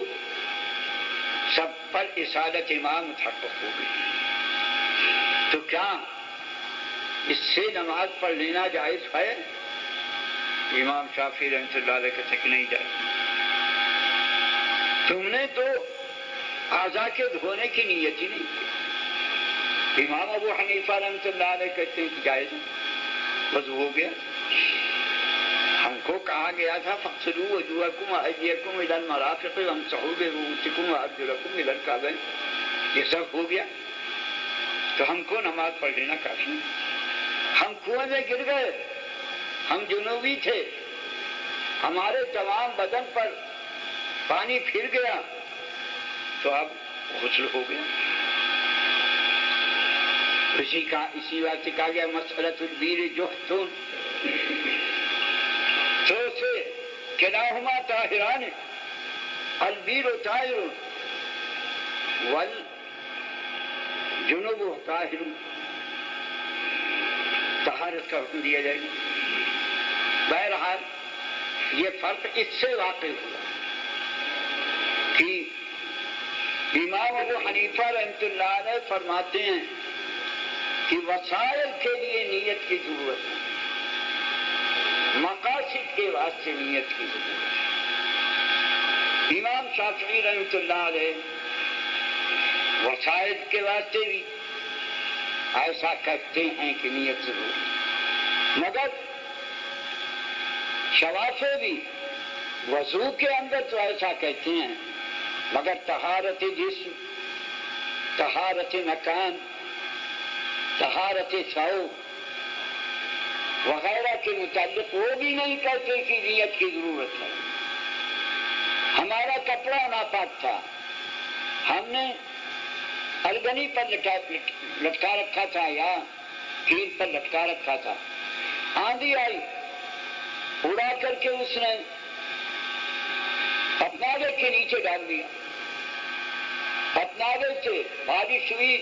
سب پر اصالت امام متحقق ہو گئی. تو کیا اس سے نماز پڑھ لینا جائز ہے؟ امام شافعی رحمۃ اللہ علیہ کہتے کہ نہیں جائز. تم نے تو اعضاء کے دھونے کی نیت ہی نہیں کی. امام ابو حنیفہ رحمۃ اللہ علیہ کہتے ہیں کہ جائز وضو ہو گیا. ہم کو کہا گیا تھا فاغسلوا وجوہکم وایدیکم الی المرافق وامسحوا برؤوسکم وارجلکم الی الکعبین. یہ سب ہو گیا تو ہم کو نماز پڑھ لینا کافی ہے. ہم کنویں میں گر گئے، ہم جنوبی تھے، ہمارے تمام بدن پر پانی پھر گیا تو اب غسل ہو گیا. اسی بات سے کہا گیا مسئلۃ البیر جحتون، تو سے کلاہما طاہران، البیر طاہر والجنوب طاہر. طہارت کا حکم دیا جائے گا. بہرحال یہ فرق اس سے واقع ہوا کہ امام ابو حنیفہ رحمۃ اللہ علیہ فرماتے ہیں کہ وسائل کے لیے نیت کی ضرورت ہے، مقاصد کے واسطے نیت کی ضرورت ہے. امام شافعی رحمۃ اللہ علیہ وسائل کے واسطے بھی ایسا کہتے ہیں کہ نیت ضرور ہے، مگر شوافی بھی وضو کے اندر تو ایسا کہتے ہیں، مگر طہارت جسم، طہارت مکان، طہارت ثوب وغیرہ کے متعلق وہ بھی نہیں کہتے کہ نیت کی ضرورت ہے. ہمارا کپڑا ناپاک تھا، ہم نے الگنی پر لٹکا رکھا تھا یا کیل پر لٹکا رکھا تھا. آندھی آئی, اڑا کر کے اس نے اپناوے کے نیچے ڈال دیا. اپناوے سے بارش ہوئی,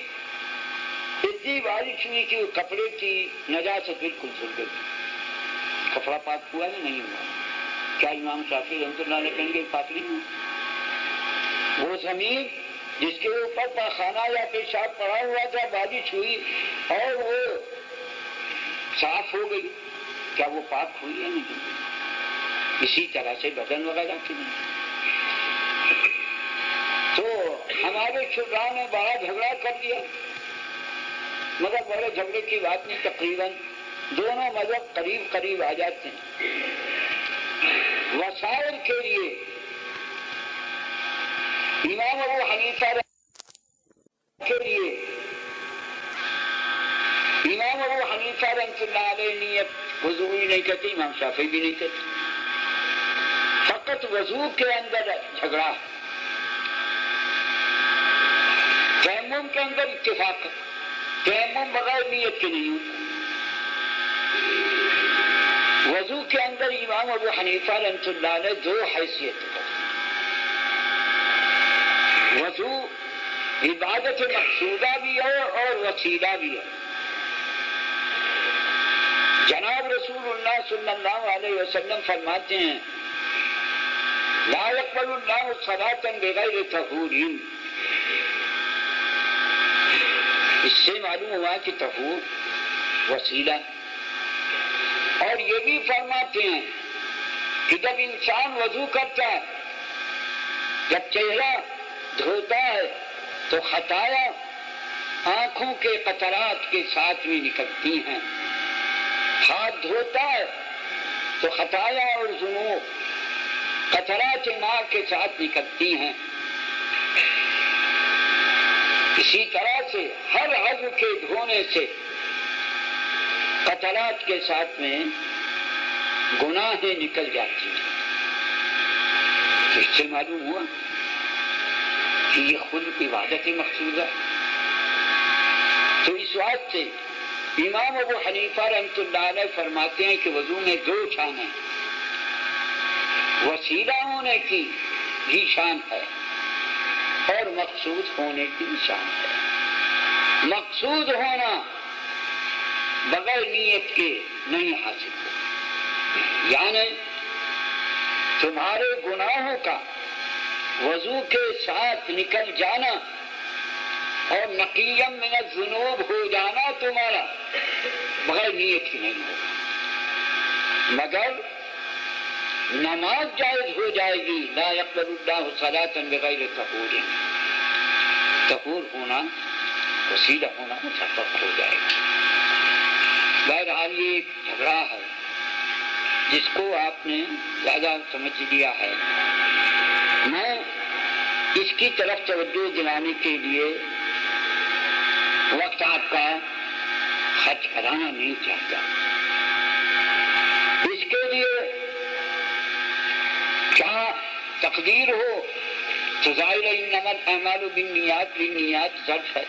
اتنی بارش ہوئی کہ وہ کپڑے کی نجاست بالکل دھل گئی. کپڑا پاک ہوا یا نہیں ہوا؟ کیا امام شافعی رحمۃ اللہ علیہ کہیں گے پاک نہیں ہوا؟ وہ زمین جس کے اوپر پاخانہ یا پیشاب پڑا ہوا تھا, بارش ہوئی اور وہ صاف ہو گئی, کیا وہ پاک ہوئی یا نہیں ہوئی؟ اسی طرح سے بدن وغیرہ کی نہیں. تو ہمارے شرراء نے بڑا جھگڑا کر دیا, مگر بڑے جھگڑے کی بات نہیں, تقریباً دونوں مذہب قریب قریب آ جاتے ہیں. وسائل کے لیے امام ابو حنیفہ کے لیے امام ابو حنیفہ رحمۃ اللہ علیہ نیت وضو ہی نہیں کہتے, امام شافعی بھی نہیں کہتے, فقط وضو کے اندر جھگڑا ہے. تیمم کے اندر اتفاق ہے, تیمم بغیر نیت کے نہیں ہوتا. وضو کے اندر امام ابو حنیفہ رحمۃ اللہ علیہ دو حیثیت ہے. وضو عبادت مقصودہ بھی ہے اور وسیلہ بھی ہے. جناب رسول اللہ صلی اللہ علیہ وسلم فرماتے ہیں لا يقبل اللہ صلاۃ بغیر طہور. اس سے معلوم ہوا کہ طہور وسیلہ. اور یہ بھی فرماتے ہیں کہ جب انسان وضو کرتا ہے, جب چہرہ دھوتا ہے تو خطایا آنکھوں کے قطرات کے ساتھ بھی نکلتی ہیں. ہاتھ دھوتا ہے تو خطایا اور ذنوب قطرات ماء کے ساتھ نکلتی ہیں. اسی طرح سے ہر عضو کے دھونے سے قطرات کے ساتھ میں گناہیں نکل جاتی ہیں. اس سے معلوم ہوا کہ یہ خود عبادت مقصود ہے. تو اس بات سے امام ابو حنیفہ رحمۃ اللہ علیہ فرماتے ہیں کہ وضو میں دو شان ہیں. وسیلہ ہونے کی بھی شان ہے اور مقصود ہونے کی بھی شان ہے. مقصود ہونا بغیر نیت کے نہیں حاصل ہو, یعنی تمہارے گناہوں کا وضو کے ساتھ نکل جانا اور نقیم من الذنوب ہو جانا تمہارا بغیر نیت کی نہیں ہوگا. مگر نماز جائز ہو جائے گی. لا يقبل اللہ صلاۃ بغیر طہور. طہور ہونا وسیلہ ہونا مشقت ہو جائے گا. بہرحال یہ ایک جھگڑا ہے جس کو آپ نے زیادہ سمجھ لیا ہے. میں اس کی طرف توجہ دلانے کے لیے وقت آپ کا خرچ کرانا نہیں چاہتا. اس کے لیے کیا تقدیر ہو تو ظاہر انما الاعمال بالنیات, بالنیات ظرف ہے,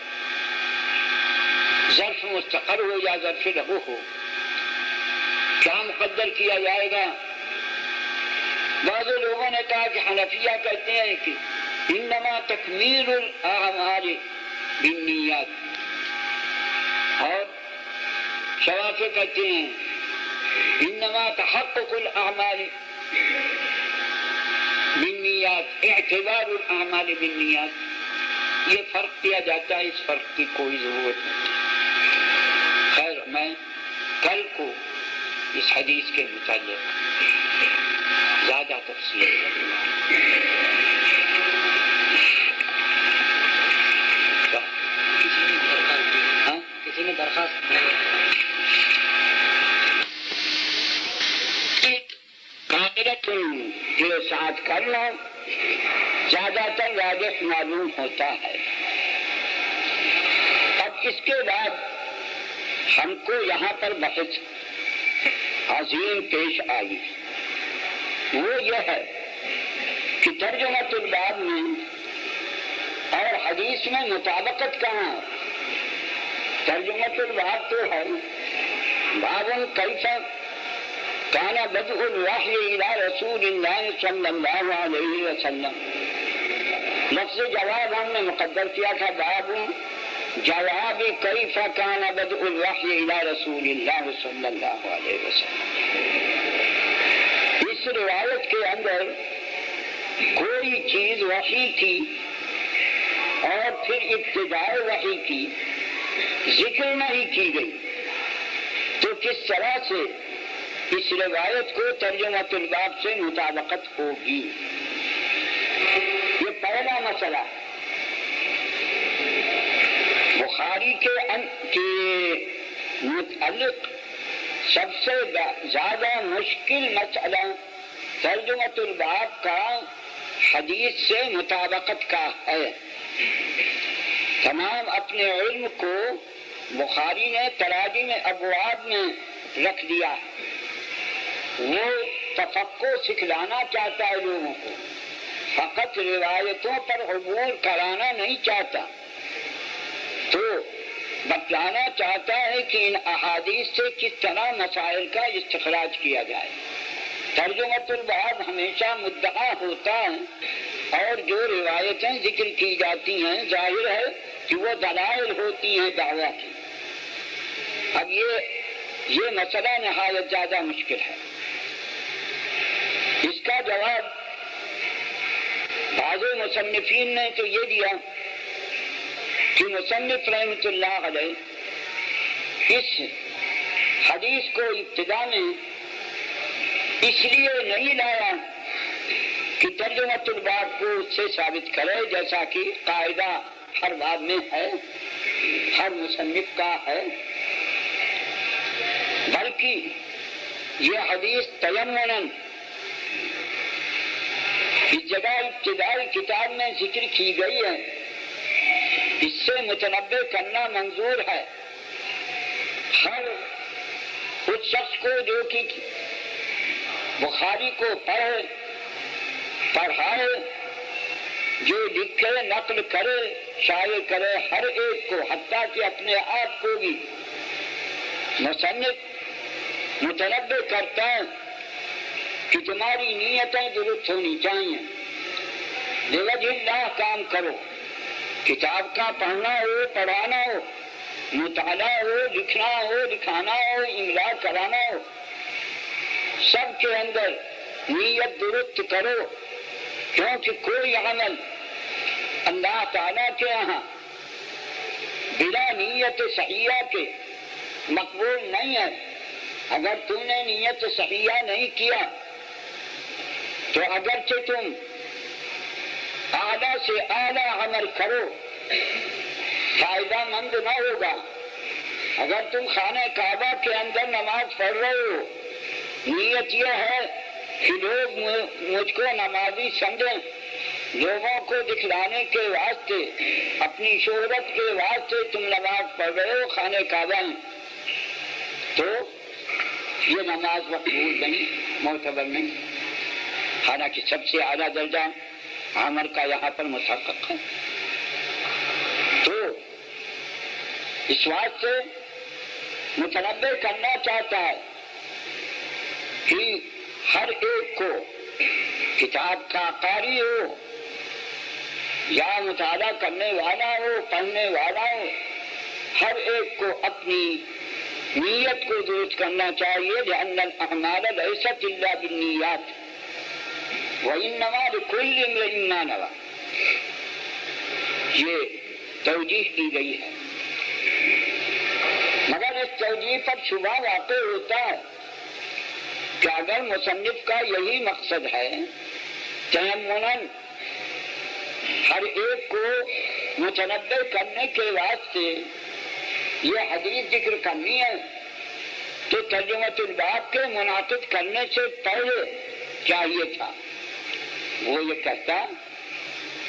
ظرف مستقر ہو یا ظرف لغو ہو, کیا مقدر کیا جائے گا؟ بعض لوگوں نے کہا کہ حنفیہ کہتے ہیں کہ انما تکمیل الاعمال بالنیات, اور شوافی کہتے ہیں انما تحقق الاعمال بالنیات, اعتبار الاعمال بالنیات. یہ فرق کیا جاتا ہے, اس فرق کی کوئی ضرورت نہیں. خیر, میں کل کو اس حدیث کے متعلق زیادہ تفصیل کروں گا. کسی نے درخواست کے ساتھ کرنا زیادہ تر راجح معلوم ہوتا ہے. اب اس کے بعد ہم کو یہاں پر بحث عظیم پیش آئی. وہ یہ ہے کہ ترجمۃ الباب میں اور حدیث میں مطابقت کہاں ہے. ترجمۃ الباب تو ہے باب کیف کان بدء الوحی الی رسول اللہ صلی اللہ علیہ وسلم. لفظ جواب ہم نے مقدر کیا تھا باب جواب کیف کان بدء الوحی الی رسول اللہ صلی اللہ علیہ وسلم. اس روایت کے اندر کوئی چیز وحی کی اور پھر ابتداء وحی کی ذکر نہیں کی گئی، تو کس طرح سے اس روایت کو ترجمۃ الباب سے مطابقت ہوگی؟ یہ پہلا مسئلہ. بخاری کے متعلق سب سے زیادہ مشکل مسئلہ ترجمۃ الباب کا حدیث سے مطابقت کا ہے. تمام اپنے علم کو بخاری نے تراجم ابواب میں رکھ دیا. وہ تفقہ سکھلانا چاہتا ہے لوگوں کو، فقط روایتوں پر عبور کرانا نہیں چاہتا. تو بتلانا چاہتا ہے کہ ان احادیث سے کس طرح مسائل کا استخراج کیا جائے. ترجمۃ الباب ہمیشہ مدعا ہوتا ہے اور جو روایتیں ذکر کی جاتی ہیں ظاہر ہے کہ وہ دلائل ہوتی ہیں دعویٰ کی. اب یہ مسئلہ نہایت زیادہ مشکل ہے. اس کا جواب بعض مصنفین نے تو یہ دیا کہ مصنف رحمۃ اللہ علیہ اس حدیث کو ابتدا میں اس لیے نہیں لایا کہ ترجمۃ الباب کو اس سے ثابت کرے، جیسا کہ قاعدہ ہر باب میں ہے، ہر مصنف کا ہے، بلکہ یہ حدیث تیمناً اس جگہ ابتدائی کتاب میں ذکر کی گئی ہے. اس سے متنبع کرنا منظور ہے ہر اس شخص کو جو کہ بخاری کو پڑھائے، جو لکھے، نقل کرے، شائع کرے، ہر ایک کو، حتیٰ کہ اپنے آپ کو بھی مصنف متنبع کرتا ہے کہ تمہاری نیتیں درست ہونی چاہیے، بوجہ اللہ کام کرو. کتاب کا پڑھنا ہو، پڑھانا ہو، مطالعہ ہو، لکھنا ہو، لکھانا ہو، املا کرانا ہو، سب کے اندر نیت درست کرو، کیونکہ کوئی عمل اللہ تعالیٰ کے یہاں بلا نیت صحیحہ کے مقبول نہیں ہے. اگر تم نے نیت صحیحہ نہیں کیا تو اگرچہ تم اعلیٰ سے اعلیٰ عمل کرو فائدہ مند نہ ہوگا. اگر تم خانہ کعبہ کے اندر نماز پڑھ رہے ہو، نیت یہ ہے کہ لوگ مجھ کو نمازی سمجھیں، لوگوں کو دکھلانے کے واسطے، اپنی شہرت کے واسطے تم نماز پڑھ رہے ہو خانہ کعبہ میں، تو یہ نماز مقبول نہیں، معتبر نہیں. حالانکہ سب سے اعلیٰ درجہ عمل کا یہاں پر متحقق ہے. تو اس واسطے متنبع کرنا چاہتا ہے کہ ہر ایک کو، کتاب کا قاری ہو یا مطالعہ کرنے والا ہو، پڑھنے والا ہو، ہر ایک کو اپنی نیت کو درست کرنا چاہیے. لأن الأعمال ليست إلا بالنيات وإنما لكل امرئ ما نوى. یہ توجیہ کی گئی ہے، مگر اس توجیہ پر شبہ واقع ہوتا ہے کہ اگر مصنف کا یہی مقصد ہے تیمناً ہر ایک کو متنبع کرنے کے واسطے یہ حدیث ذکر کرنی ہے، تو ترجمۃ الباب کے منعقد کرنے سے پہلے چاہیے تھا وہ یہ کہتا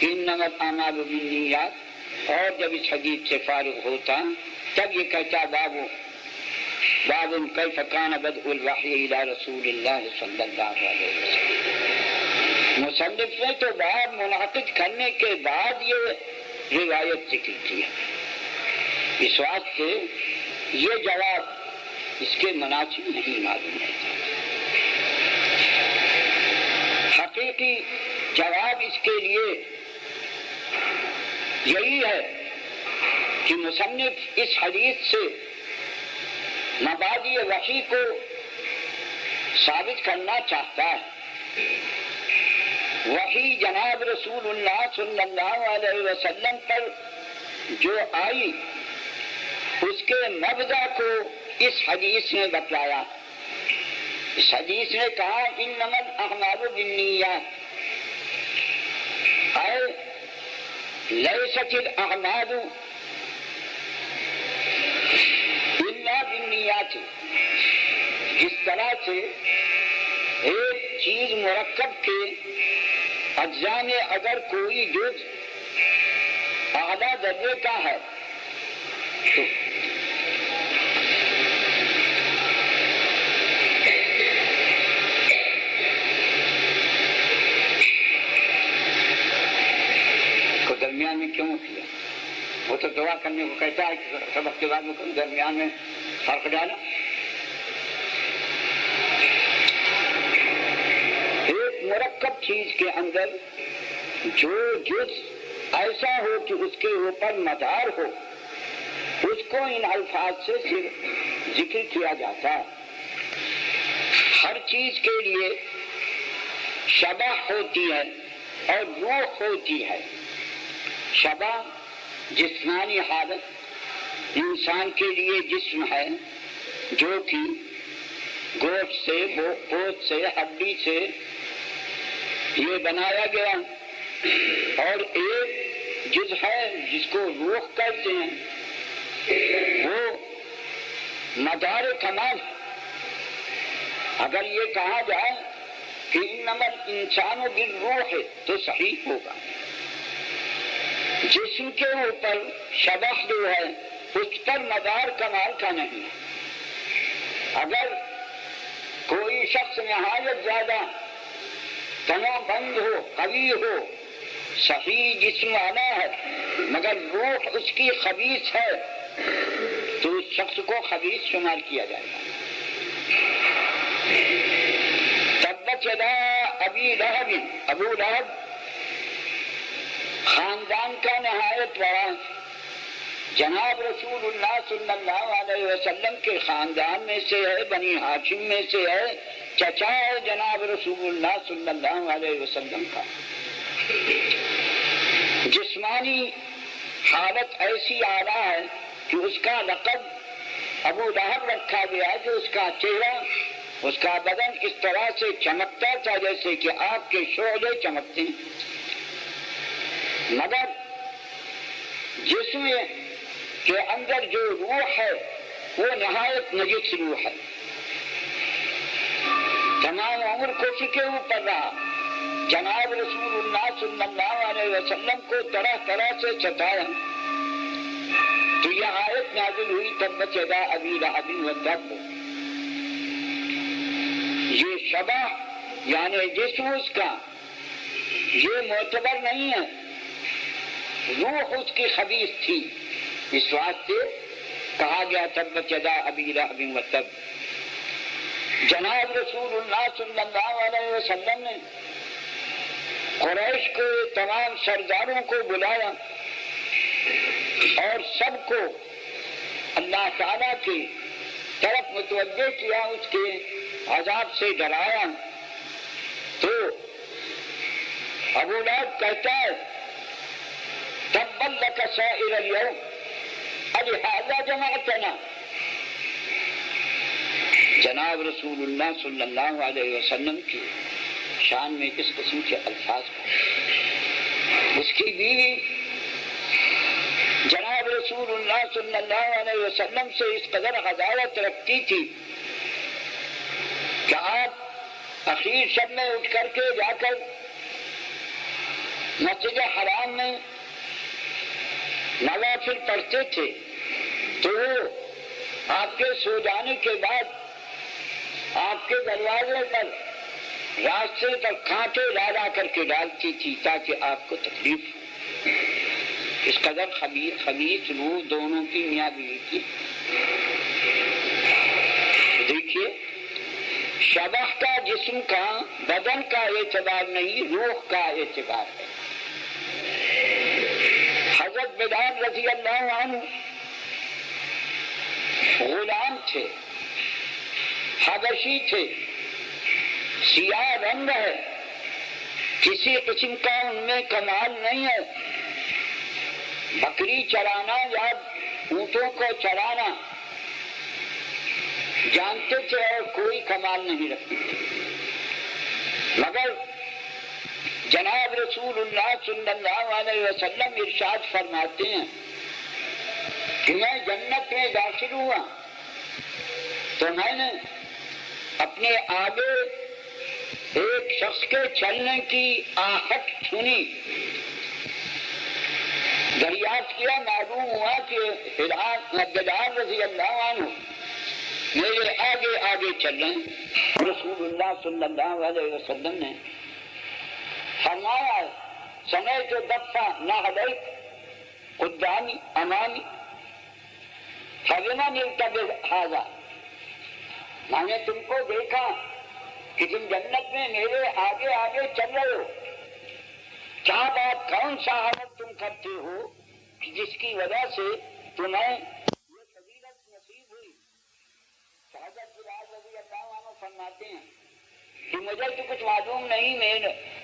انما الاعمال بالنیات، اور جب اس حدیث سے فارغ ہوتا تب یہ کہتا باب کیف کان بدء الوحی الی رسول اللہ صلی اللہ علیہ وسلم. مصنف نے تو باب منعقد کرنے کے بعد یہ روایت ذکر کی ہے. اس واسطے یہ جواب اس کے مناسب نہیں معلوم ہوتا۔ حقیقی جواب اس کے لیے یہی ہے کہ مصنف اس حدیث سے مبادئ وحی کو ثابت کرنا چاہتا ہے۔ وحی جناب رسول اللہ صلی اللہ علیہ وسلم پر جو آئی اس کے مبدأ کو اس حدیث میں بتلایا۔ اس حدیث نے کہا انما الاعمال بالنیات، اے لیست الاعمال الا بالنیات۔ جس طرح سے ایک چیز مرکب کے اجزاء میں اگر کوئی جز اعلیٰ درجے کا ہے تو درمیان میں کیوں کیا؟ وہ تو دعا کرنے کو کہتا ہے کہ سبق کے بعد میں درمیان میں فرق ڈالا۔ ایک مرکب چیز کے اندر جو جز ایسا ہو کہ اس کے اوپر مدار ہو اس کو ان الفاظ سے صرف ذکر کیا جاتا ہے۔ ہر چیز کے لیے شبح ہوتی ہے اور روح ہوتی ہے۔ شبح جسمانی حالت، انسان کے لیے جسم ہے جو کہ گوشت سے، پوست سے، ہڈی سے یہ بنایا گیا، اور ایک جز ہے جس کو روح کہتے ہیں، وہ مدار کمال ہے۔ اگر یہ کہا جائے کہ انما الانسان بالروح تو صحیح ہوگا۔ جسم کے اوپر شبح جو ہے اس پر مدار کمال کا نہیں ہے۔ اگر کوئی شخص نہایت زیادہ تنوع بند ہو، قوی ہو، صحیح جسم والا ہے مگر روح اس کی خبیث ہے تو اس شخص کو خبیث شمار کیا جائے گا۔ تبت یدا ابی لہب، ابو لہب خاندان کا نہایت بڑا، جناب رسول اللہ صلی اللہ علیہ وسلم کے خاندان میں سے ہے، بنی ہاشم میں سے ہے، چچا ہے جناب رسول اللہ صلی اللہ علیہ وسلم کا۔ جسمانی حالت ایسی اعلیٰ ہے کہ اس کا لقب ابو لہب رکھا گیا کہ اس کا چہرہ، اس کا بدن اس طرح سے چمکتا تھا جیسے کہ آگ کے شعلے چمکتے ہیں، مگر جسم کے اندر جو روح ہے وہ نہایت نجس روح ہے۔ تمام عمر کفر کے اوپر رہا، جناب رسول اللہ صلی اللہ علیہ وسلم کو طرح طرح سے ستایا، تو یہ آیت نازل ہوئی تبت یدا ابی لہب وتب۔ یہ شبح یعنی جسم اس کا یہ معتبر نہیں ہے، روح اس کی خبیث تھی، اس واسطے کہا گیا تبت یدا ابی لہب وتب۔ جناب رسول اللہ صلی اللہ علیہ وسلم نے قریش کے تمام سرداروں کو بلایا اور سب کو اللہ تعالیٰ کی طرف متوجہ کیا، اس کے عذاب سے ڈرایا۔ تو ابو لہب کہتا ہے تبا لک سائر اليوم الہذا جمعتنا۔ جناب رسول اللہ صلی اللہ علیہ وسلم کی شان میں اس قسم کے الفاظ کا، اس کی بیوی جناب رسول اللہ صلی اللہ علیہ وسلم سے اس قدر عداوت رکھتی تھی کہ آپ اخیر شب میں اٹھ کر کے جا کر مسجد حرام میں نوافل پڑھتے تھے، تو وہ آپ کے سو جانے کے بعد آپ کے دروازے پر راستے پر کانٹے لا کر کے ڈالتی تھی تاکہ آپ کو تکلیف ہو۔ اس قدر خبیث روح دونوں کی میاں بیوی کی. دیکھیے شبح کا جسم کا بدن کا اعتبار نہیں، روح کا اعتبار ہے. حضرت بلال رضی اللہ عنہ غلام تھے، حبشی تھے، سیاہ رنگ ہے، کسی قسم کا ان میں کمال نہیں ہے. بکری چرانا یا اونٹوں کو چرانا جانتے تھے اور کوئی کمال نہیں رکھتے تھے. مگر جناب رسول اللہ صلی اللہ علیہ وسلم ارشاد فرماتے ہیں کہ میں جنت میں داخل ہوا تو میں نے اپنے آگے ایک شخص کے چلنے کی آہٹ سنی. دریافت کیا، معلوم ہوا کہ بلال رضی اللہ عنہ میرے آگے آگے چل رہے ہیں. رسول اللہ صلی اللہ علیہ وسلم نے فرمایا سمعت دفع نعلیک قدامی امامی فبما نلتبس ھذا. میں نے تم کو دیکھا کہ تم جنت میں میرے آگے آگے چل رہے ہو، کیا بات، کون سا عمل تم کرتے ہو کہ جس کی وجہ سے تمہیں یہ فضیلت نصیب ہوئی؟ حضرت بلال رضی اللہ عنہ فرماتے ہیں کہ مجھے تو کچھ معلوم نہیں،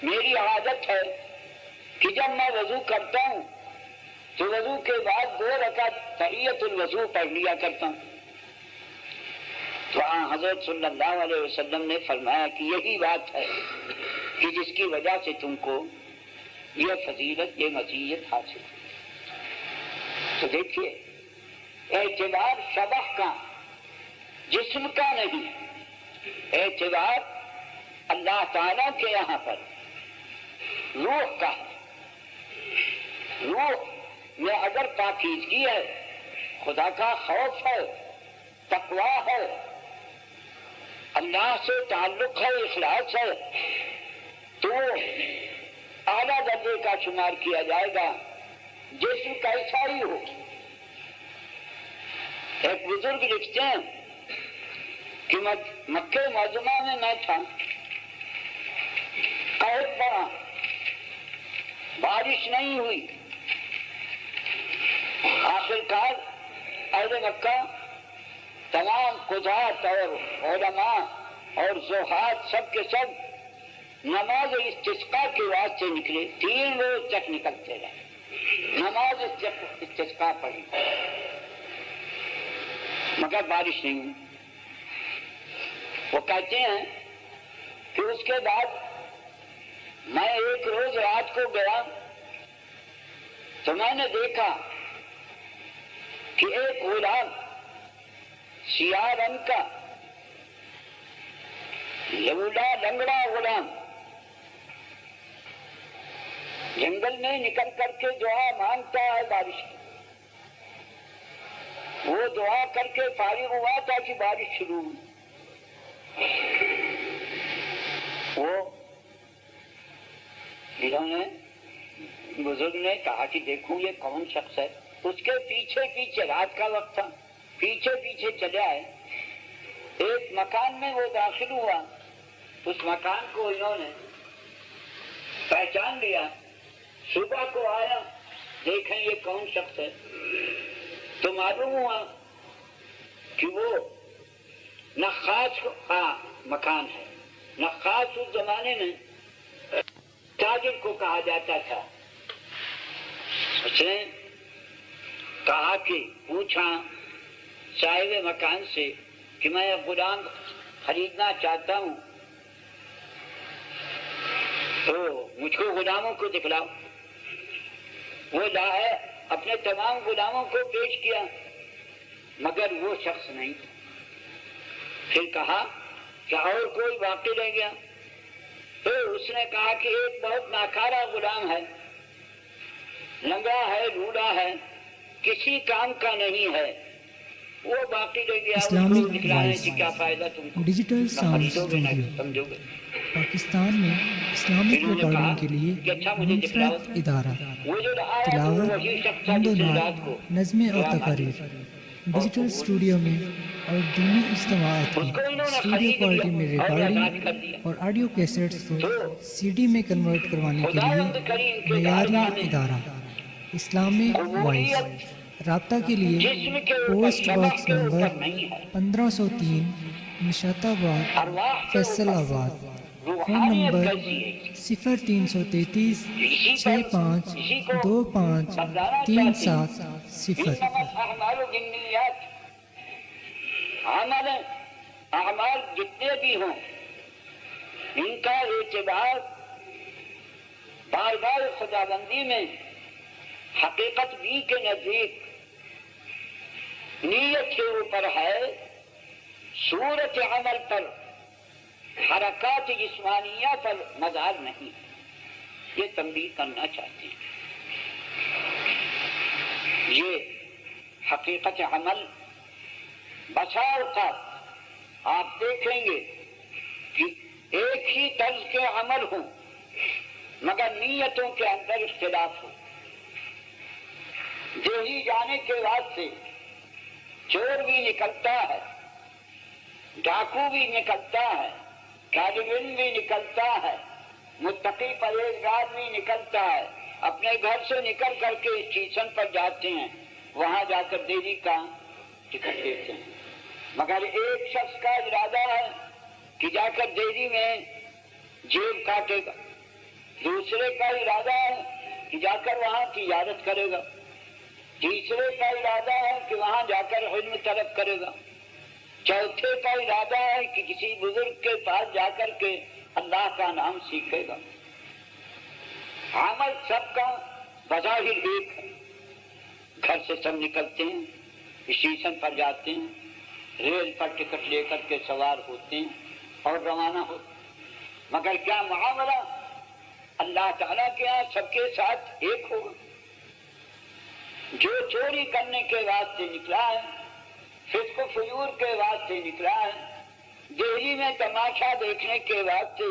میری عادت ہے کہ جب میں وضو کرتا ہوں تو وضو کے بعد 2 رکعت تحیۃ الوضو پڑھ لیا کرتا ہوں. تو حضرت صلی اللہ علیہ وسلم نے فرمایا کہ یہی بات ہے کہ جس کی وجہ سے تم کو یہ فضیلت، یہ مزیت حاصل. تو دیکھیے اعتبار شبح کا جسم کا نہیں، اعتبار اللہ تعالیٰ کے یہاں پر روح کا ہے. روح میں اگر پاکیزگی ہے، خدا کا خوف ہے، تقویٰ ہے، اللہ سے تعلق ہے، اخلاص ہے، تو اعلیٰ درجے کا شمار کیا جائے گا. جسم کیسا ہی ہو. ایک بزرگ لکھتے ہیں کہ مکہ معظمہ میں میں تھا، قحط پڑا، بارش نہیں ہوئی. آخرکار اہل مکہ تمام قضات اور علماء اور زہاد سب کے سب نماز استسقاء کے واسطے نکلے. 3 روز تک نکلتے رہے، نماز استسقاء پڑھی، مگر بارش نہیں ہوئی. وہ کہتے ہیں کہ اس کے بعد میں ایک روز رات کو گیا تو میں نے دیکھا کہ ایک غلام سیاہ رنگ کا لنگڑا غلام جنگل میں نکل کر کے دعا مانگتا ہے بارش کی. وہ دعا کر کے فارغ ہوا تھا کہ بارش شروع ہوئی. وہ بزرگ نے کہا کہ دیکھو یہ کون شخص ہے. اس کے پیچھے پیچھے، رات کا وقت تھا، پیچھے پیچھے چلا ہے. ایک مکان میں وہ داخل ہوا، اس مکان کو انہوں نے پہچان لیا. صبح کو آیا، دیکھیں یہ کون شخص ہے، تو معلوم ہوا کہ وہ نخاس کا مکان ہے. نخاس اس زمانے میں تاجر کو کہا جاتا تھا. اس نے کہا کہ پوچھا صاحب مکان سے کہ میں غلام خریدنا چاہتا ہوں، تو مجھ کو غلاموں کو دکھلاؤ. وہ لائے، اپنے تمام غلاموں کو پیش کیا، مگر وہ شخص نہیں. پھر کہا کہ اور کوئی باقی رہ گیا؟ تو اس نے کہا کہ ایک بہت ناکارہ غلام ہے، لنگڑا ہے، لولا ہے، کسی کام کا نہیں ہے، وہ باقی رہ گیا. اس کو دکھلانے سے کیا فائدہ تم کو؟ ڈیجیٹل ساؤنڈ خریدو گے نہ سمجھو گے. پاکستان میں اسلامک ریکارڈنگ کے لیے منفرد ادارہ، تلاوت، حمد و نعت، نظمیں اور تقاریر، ڈیجیٹل اسٹوڈیو میں اور دینی اجتماعات کی اسٹوڈیو کوالٹی میں ریکارڈنگ اور آڈیو کیسٹس کو سی ڈی میں کنورٹ کروانے کے لیے معیاری ادارہ، اسلامک وائس۔ رابطہ کے لیے پوسٹ باکس نمبر 1503، نشات آباد، فیصل آباد۔ Phone number 0333 65 25 37 0۔ اعمال جتنے بھی ہوں ان کا اعتبار بارگاہ خداوندی میں حقیقت بھی کے نزدیک نیت کے اوپر ہے، صورت عمل پر، حرکات جسمانیہ پر مدار نہیں۔ یہ تنبیہ کرنا چاہتے ہیں۔ یہ حقیقت عمل بسا اوقات آپ دیکھیں گے کہ ایک ہی طرز کے عمل ہوں مگر نیتوں کے اندر اختلاف ہو۔ دہلی جانے کے بعد سے چور بھی نکلتا ہے، ڈاکو بھی نکلتا ہے، طالب علم بھی نکلتا ہے، متقی پرہیزگار بھی نکلتا ہے، اپنے گھر سے نکل کر کے اسٹیشن پر جاتے ہیں، وہاں جا کر دہلی کا ٹکٹ لیتے ہیں۔ مگر ایک شخص کا ارادہ ہے کہ جا کر دہلی میں جیب کاٹے گا، دوسرے کا ارادہ ہے کہ جا کر وہاں تجارت کرے گا، تیسرے کا ارادہ ہے کہ وہاں جا کر علم طلب کرے گا، چوتھے کا ارادہ ہے کہ کسی بزرگ کے پاس جا کر کے اللہ کا نام سیکھے گا۔ عمل سب کا بظاہر ایک ہے، گھر سے سب نکلتے ہیں، اسٹیشن پر جاتے ہیں، ریل پر ٹکٹ لے کر کے سوار ہوتے ہیں اور روانہ ہوتے ہیں، مگر کیا معاملہ اللہ تعالیٰ کے یہاں سب کے ساتھ ایک ہوگا؟ جو چوری کرنے کے واسطے نکلا ہے، فسق و فجور کے واسطے نکلا ہے، دہلی میں تماشا دیکھنے کے واسطے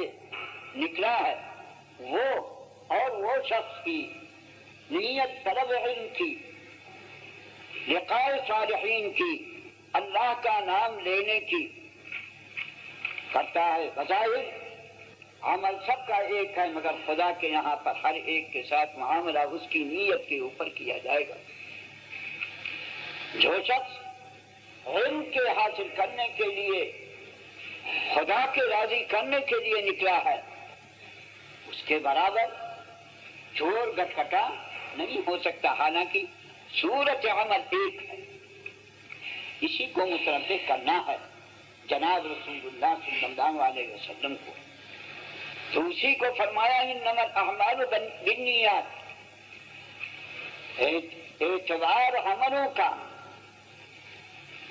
نکلا ہے، وہ اور وہ شخص کی نیت طلب علم کی، لقاء صالحین کی، اللہ کا نام لینے کی کرتا ہے۔ بظاہر عمل سب کا ایک ہے مگر خدا کے یہاں پر ہر ایک کے ساتھ معاملہ اس کی نیت کے اوپر کیا جائے گا۔ جو شخص علم کے حاصل کرنے کے لیے، خدا کے راضی کرنے کے لیے نکلا ہے، اس کے برابر چور گٹکٹا نہیں ہو سکتا، حالانکہ صورت عمل ایک ہے۔ اسی کو متربع کرنا ہے جناب رسول اللہ صلی اللہ علیہ وسلم کو، تو اسی کو فرمایا انما الاعمال بالنیات۔ اعتبار عملوں کا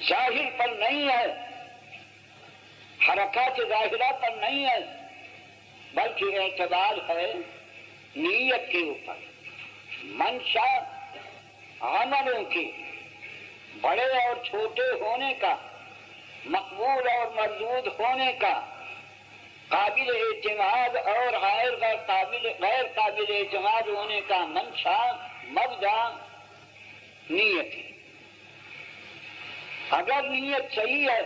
ظاہر پر نہیں ہے، حرکات ظاہرہ پر نہیں ہے، بلکہ اعتبار ہے نیت کے اوپر۔ منشا عملوں کے بڑے اور چھوٹے ہونے کا، مقبول اور مردود ہونے کا، قابل اعتماد اور غیر قابل اعتماد ہونے کا منشا، مبدا نیت ہے۔ اگر نیت صحیح ہے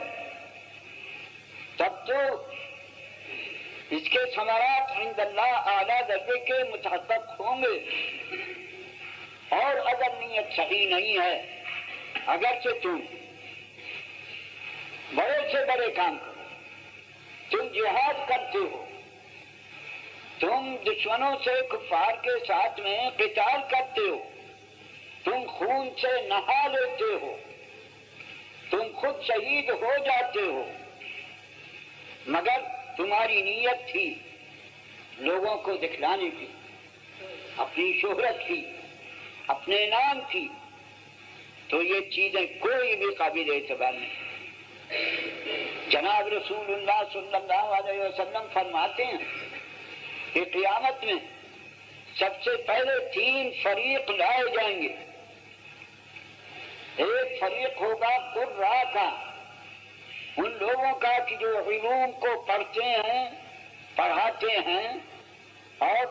تب تو اس کے ثمرات عند اللہ اعلیٰ درجے کے متحقق ہوں گے، اور اگر نیت صحیح نہیں ہے، اگرچہ تم بڑے سے بڑے کام کرو، تم جہاد کرتے ہو، تم دشمنوں سے کفار کے ساتھ میں قتال کرتے ہو، تم خون سے نہا لیتے ہو، تم خود شہید ہو جاتے ہو، مگر تمہاری نیت تھی لوگوں کو دکھلانے کی، اپنی شہرت کی، اپنے نام کی، تو یہ چیزیں کوئی بھی قابل اعتبار نہیں۔ جناب رسول اللہ صلی اللہ علیہ وسلم فرماتے ہیں کہ قیامت میں سب سے پہلے 3 فریق لائے جائیں گے۔ ایک فریق ہوگا قراء کا، ان لوگوں کا کہ جو علوم کو پڑھتے ہیں، پڑھا پڑھتے ہیں اور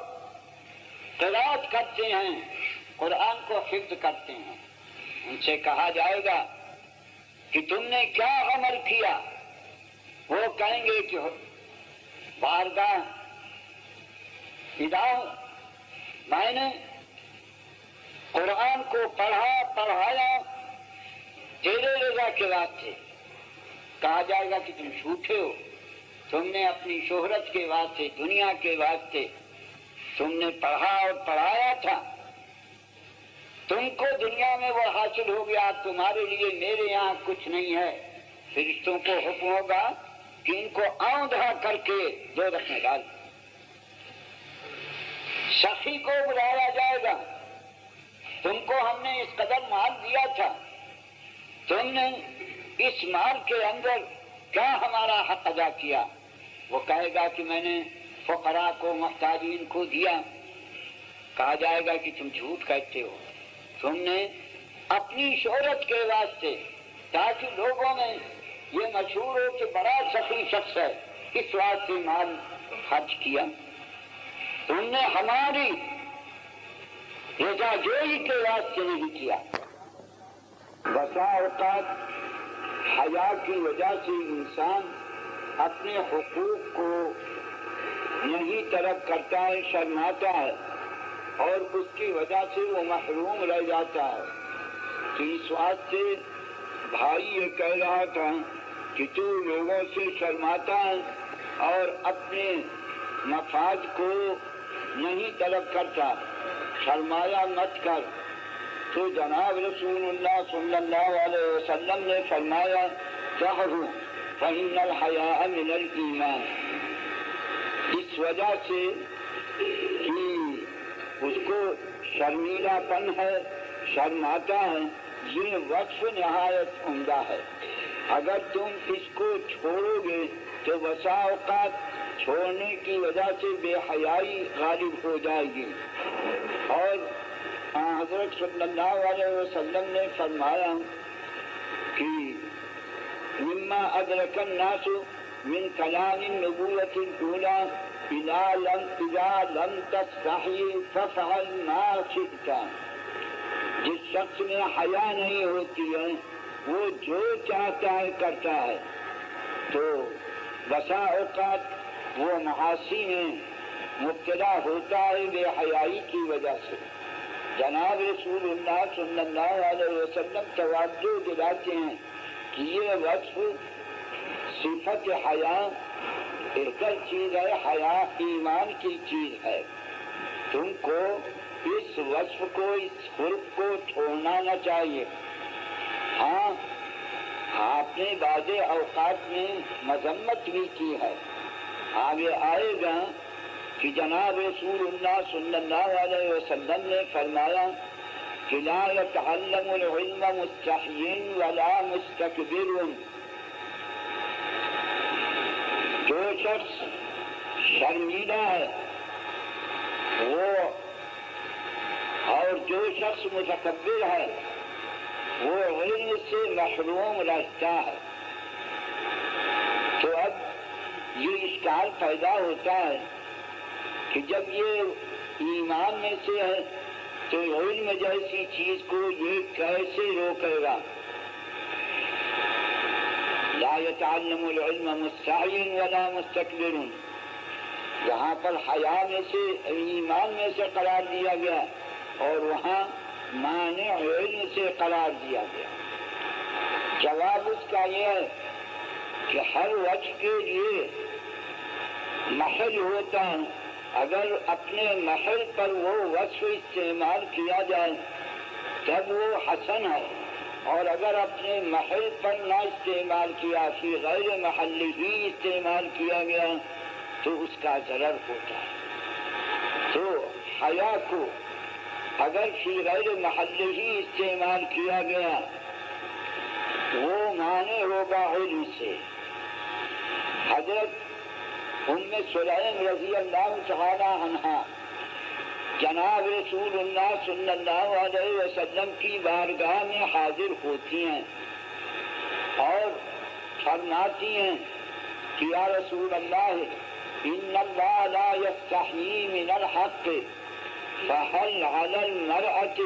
قرات کرتے ہیں، قرآن کو حفظ کرتے ہیں، ان سے کہا جائے گا کہ تم نے کیا عمل کیا؟ وہ کہیں گے کہ بارگاہ الہ میں نے قرآن کو پڑھایا تیرے رضا کے واسطے۔ کہا جائے گا کہ تم جھوٹے ہو، تم نے اپنی شہرت کے واسطے، دنیا کے واسطے تم نے پڑھا اور پڑھایا تھا، تم کو دنیا میں وہ حاصل ہو گیا، تمہارے لیے میرے یہاں کچھ نہیں ہے۔ فرشتوں کو حکم ہوگا کہ ان کو آندھا کر کے دوزخ میں ڈال۔ سخی کو بلایا جائے گا، تم کو ہم نے اس قدر مال دیا تھا، تم نے اس مال کے اندر کیا ہمارا حق ادا کیا؟ وہ کہے گا کہ میں نے فقراء کو، محتاجین کو دیا۔ کہا جائے گا کہ تم جھوٹ کہتے ہو، تم نے اپنی شہرت کے واسطے، تاکہ لوگوں میں یہ مشہور ہو کہ بڑا سخی شخص ہے، اس واسطے مال خرچ کیا۔ تم نے ہماری رضا جوئی کے واسطے نہیں کیا۔ بسا اوقات حیا کی وجہ سے انسان اپنے حقوق کو نہیں طلب کرتا ہے، شرماتا ہے، اور اس کی وجہ سے وہ محروم رہ جاتا ہے۔ تو اس واسطے بھائی یہ کہہ رہا تھا کہ تو لوگوں سے شرماتا ہے اور اپنے مفاد کو نہیں طلب کرتا، شرمایا مت کر۔ تو جناب رسول اللہ صلی اللہ علیہ وسلم نے فرمایا تحروا فإن الحیاء من الایمان، اس وجہ سے کہ اس کو شرمیلا پن ہے، شرماتا ہے، یہ وصف نہایت عمدہ ہے۔ اگر تم اس کو چھوڑو گے تو بسا اوقات چھوڑنے کی وجہ سے بے حیائی غالب ہو جائے گی۔ اور حضرت صلی اللہ علیہ وسلم نے فرمایا کہ مما ادرک الناس من کلام النبوۃ الاولی اذا لم تستحی فافعل ما شئت، جس شخص میں حیا نہیں ہوتی ہے وہ جو چاہتا ہے کرتا ہے، تو بسا اوقات وہ معاصی میں مبتلا ہوتا ہے بے حیائی کی وجہ سے۔ جناب رسول اللہ صلی اللہ علیہ وسلم توجہ دلاتے ہیں کہ یہ وصف صفت حیا بہتر چیز ہے، حیا ایمان کی چیز ہے۔ تم کو اس وصف کو، اس خلق کو چھوڑنا نہ چاہیے۔ ہاں، آپ نے بعض اوقات میں مذمت بھی کی ہے، آگے آئے گا کہ جناب رسول اللہ صلی اللہ علیہ وسلم نے فرمایا کہ لا يتعلم العلم مستحی ولا مستكبر، جو شخص شرمیلا ہے وہ اور جو شخص متکبر ہے وہ علم سے محروم رہتا ہے۔ تو اب یہ اشکال پیدا ہوتا ہے کہ جب یہ ایمان میں سے ہے تو علم جیسی چیز کو یہ کیسے روکے گا؟ لا يتعلم العلم مستحی ولا مستكبر، یہاں پر حیا میں سے، ایمان میں سے قرار دیا گیا اور وہاں مانع علم سے قرار دیا گیا۔ جواب اس کا یہ ہے کہ ہر وجہ کے لیے محل ہوتا ہے، اگر اپنے محل پر وہ وصف استعمال کیا جائے تب وہ حسن ہے، اور اگر اپنے محل پر نہ استعمال کیا، فی غیر محل ہی استعمال کیا گیا تو اس کا ضرر ہوتا ہے۔ تو حیا کو اگر فی غیر محل ہی استعمال کیا گیا وہ معنی ہوگا علم سے۔ حضرت ام سلیم رضی اللہ تعالی عنہا جناب رسول اللہ صلی اللہ علیہ وسلم کی بارگاہ میں حاضر ہوتی ہیں اور فرماتی ہیں کہ یا رسول اللہ ان اللہ لا یستحیی من الحق فهل علی المرأة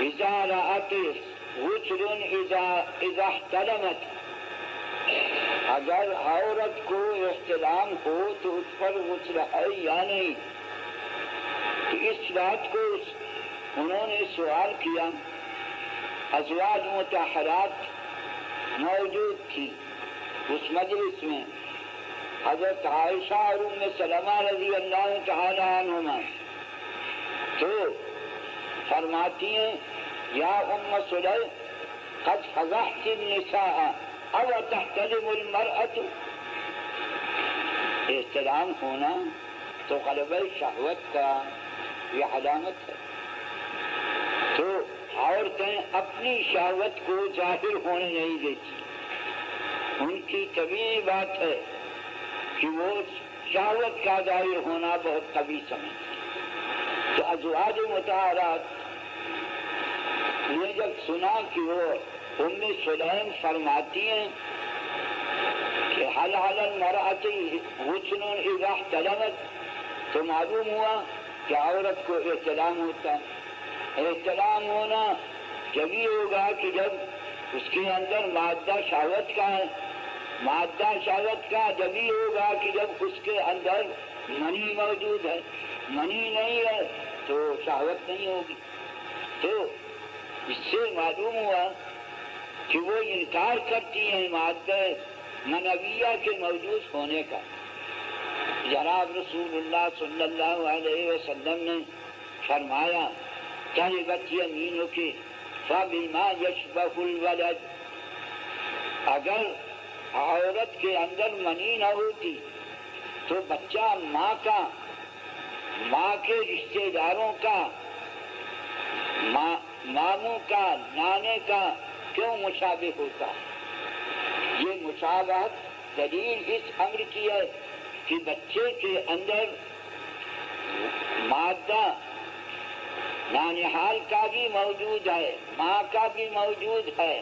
اذا رأت غسل اذا احتلمت، اگر عورت کو احتلام ہو تو اس پر غسل ہے یا نہیں؟ تو اس بات کو انہوں نے سوال کیا. ازواج مطہرات موجود تھی اس مجلس میں، حضرت عائشہ اور ام سلمہ رضی اللہ تعالی عنہما. تو فرماتی ہیں یا ام سلیم قد فضحت النساء او تحتلم المرأة. احتلام ہونا تو غلبہ شہوت کا یہ علامت ہے. تو عورتیں اپنی شہوت کو ظاہر ہونے نہیں دیتی. ان کی طبیعی بات ہے کہ وہ شہوت کا ظاہر ہونا بہت طبیعی سمجھتی. تو ازواج مطہرات نے جب سنا کہ وہ ام سلیم فرماتی ہیں کہ حل علی المرأة غسل اذا احتلمت، تو معلوم ہوا کہ عورت کو احتلام ہوتا ہے. احتلام ہونا جبھی ہوگا کہ جب اس کے اندر مادہ شہوت کا ہے. مادہ شہوت کا جبھی ہوگا کہ جب اس کے اندر منی موجود ہے. منی نہیں ہے تو شہوت نہیں ہوگی. تو اس سے معلوم ہوا کہ وہ انکار کرتی ہیں مادہ منویہ کے موجود ہونے کا. جناب رسول اللہ صلی اللہ علیہ وسلم نے فرمایا تربت یمینک فبما یشبہ الولد. اگر عورت کے اندر منی نہ ہوتی تو بچہ ماں کے رشتے داروں کا، ماموں کا، نانے کا کیوں مشابہ ہوتا؟ یہ مشابہت دلیل اس امر کی ہے کہ بچے کے اندر مادہ نانحال کا بھی موجود ہے، ماں کا بھی موجود ہے.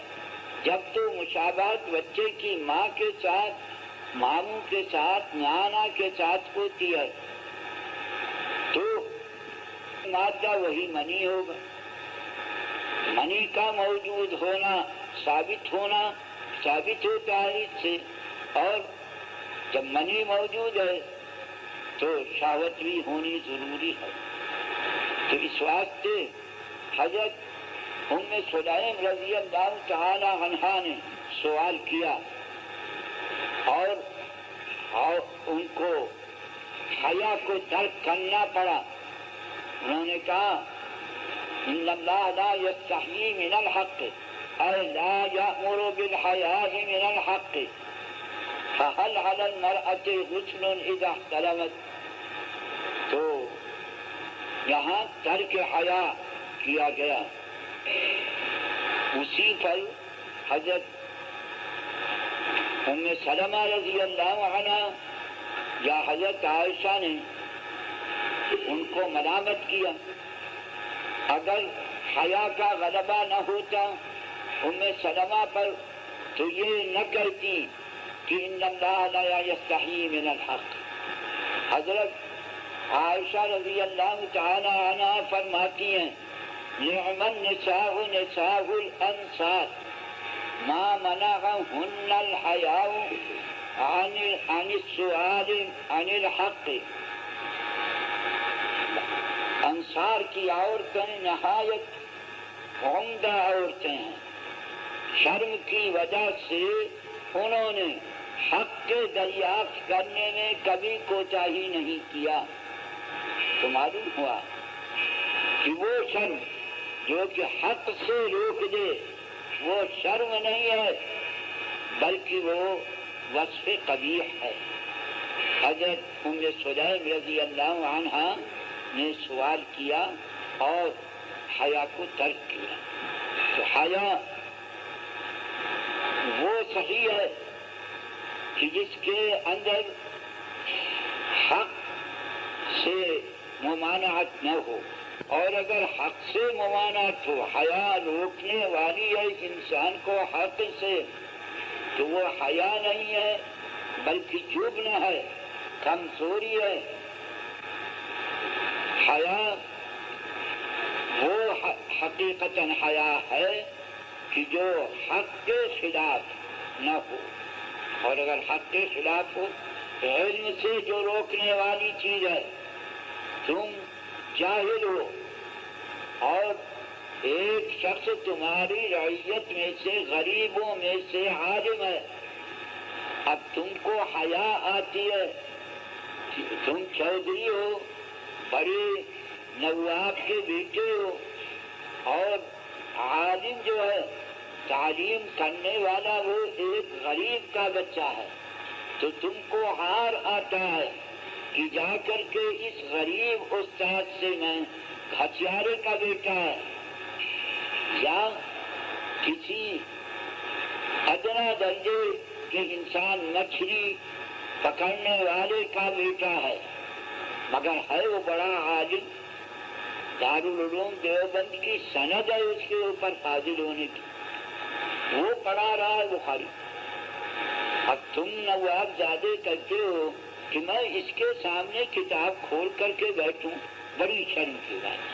جب تو مشابہت بچے کی ماں کے ساتھ، ماموں کے ساتھ، نانا کے ساتھ ہوتی ہے تو مادہ وہی منی ہوگا. منی کا موجود ہونا ثابت ہوتا ہے اس سے. اور جب منی موجود ہے تو شہوت بھی ہونی ضروری ہے. تو اس واسطے حضرت ام سلیم رضی اللہ تعالی عنہا نے سوال کیا اور ان کو حیا کو ترک کرنا پڑا. انہوں نے کہا ان اللہ لا یستحیی من الحق اے لا یأمر بالحیاء من الحق فهل علی المرأة غسل اذا احتلمت. تو یہاں ترک حیا کیا گیا. اسی پر حضرت ام سلمہ رضی اللہ عنہ یا حضرت عائشہ نے ان کو ملامت کیا. اگر حیا کا غلبہ نہ ہوتا ام سلمہ پر تو یہ نہ کہتی کہ ان اللہ لا یستحیی من الحق. حضرت عائشہ رضی اللہ تعالی عنہ فرماتی ہیں نعم النساء نساء الانصار ما منعهن الحیاء عن السؤال عن الحق. انصار کی عورتیں نہایت عمدہ عورتیں ہیں. شرم کی وجہ سے انہوں نے حق کے دریافت کرنے میں کبھی کوتاہی نہیں کیا. تو معلوم ہوا کہ وہ شرم جو کہ حق سے روک دے وہ شرم نہیں ہے بلکہ وہ وصف قبیح ہے. حضرت ام سلیم رضی اللہ عنہا نے سوال کیا اور حیا کو ترک کیا. تو حیا وہ صحیح ہے کہ جس کے اندر حق سے ممانعت نہ ہو. اور اگر حق سے ممانعت ہو، حیا روکنے والی ہے انسان کو حق سے، تو وہ حیا نہیں ہے بلکہ جبن ہے، کمزوری ہے۔ حیا وہ حقیقتاً حیا ہے کہ جو حق کے خلاف نہ ہو، اور اگر حق کے خلاف ہو تو علم سے جو روکنے والی چیز ہے، تم جاہل ہو اور ایک شخص تمہاری رعیت میں سے غریبوں میں سے عالم ہے، اب تم کو حیا آتی ہے، تم چودھری ہو، بڑے نواب کے بیٹے ہو، اور عالم جو ہے تعلیم کرنے والا وہ ایک غریب کا بچہ ہے، تو تم کو ہار آتا ہے کہ جا کر کے اس غریب استاد سے میں ہتھیارے کا بیٹا ہے، یا کسی ادنا درجے کے انسان مچھلی پکڑنے والے کا بیٹا ہے، مگر ہے وہ بڑا عالم، دارالعلوم دیوبند کی سند ہے اس کے اوپر فاضل ہونے کی، وہ پڑھا رہا ہے بخاری۔ اب تم نواب زیادہ کرتے ہو کہ میں اس کے سامنے کتاب کھول کر کے بیٹھوں، بڑی شرم کی بات۔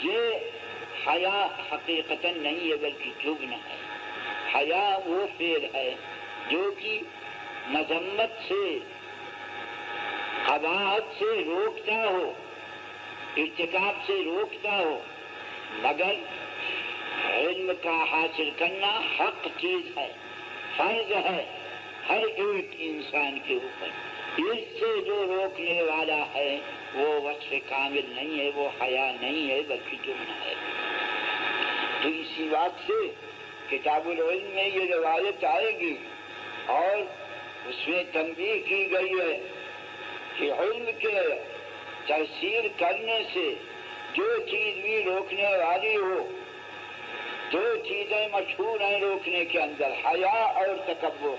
یہ حیا حقیقتاً نہیں ہے بلکہ جبن ہے۔ حیا وہ فعل ہے جو کہ مذمت سے، قباحت سے روکتا ہو، ارتکاب سے روکتا ہو، مگر علم کا حاصل کرنا حق چیز ہے، فرض ہے ہر ایک انسان کے اوپر۔ اس سے جو روکنے والا ہے وہ وصف کامل نہیں ہے، وہ حیا نہیں ہے بلکہ جبن ہے۔ تو اسی بات سے کتاب العلم میں یہ روایت آئے گی اور اس میں تنبیہ کی گئی ہے کہ علم کے تحصیل کرنے سے جو چیز بھی روکنے والی ہو، دو چیزیں مشہور ہیں روکنے کے اندر، حیا اور تکبر۔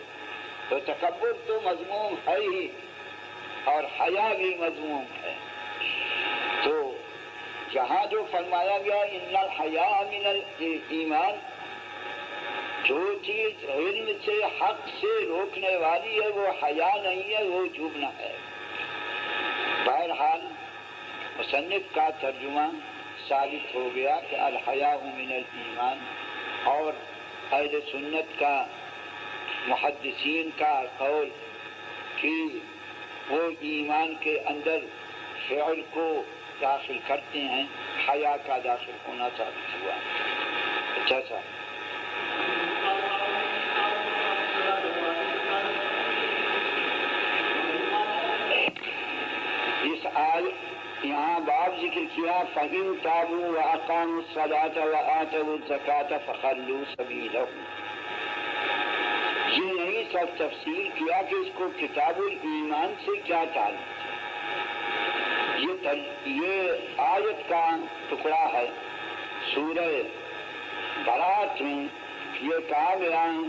تو تکبر تو مذموم ہے ہی اور حیا بھی مذموم ہے۔ تو یہاں جو فرمایا گیا ان الحیاء من الایمان، جو چیز علم سے حق سے روکنے والی ہے وہ حیا نہیں ہے، وہ جبن ہے۔ بہرحال مصنف کا ترجمہ ثابت ہو گیا کہ الحیاء من الایمان، اور اہل سنت کا، محدثین کا قول کہ وہ ایمان کے اندر فعل کو داخل کرتے ہیں، حیا کا داخل ہونا ثابت ہوا۔ اچھا سا اس آیت یہاں باب ذکر کیا فَإِن تَابُوا وَأَقَامُوا الصَّلَاةَ وَآتَوُا الزَّكَاةَ فَخَلُّوا سَبِيلَهُمْ۔ یہ نہیں سب تفصیل کیا کہ اس کو کتاب الایمان سے کیا تعلق ہے۔ یہ آیت کا ٹکڑا ہے سورہ برات میں، یہ کہا گیا ہے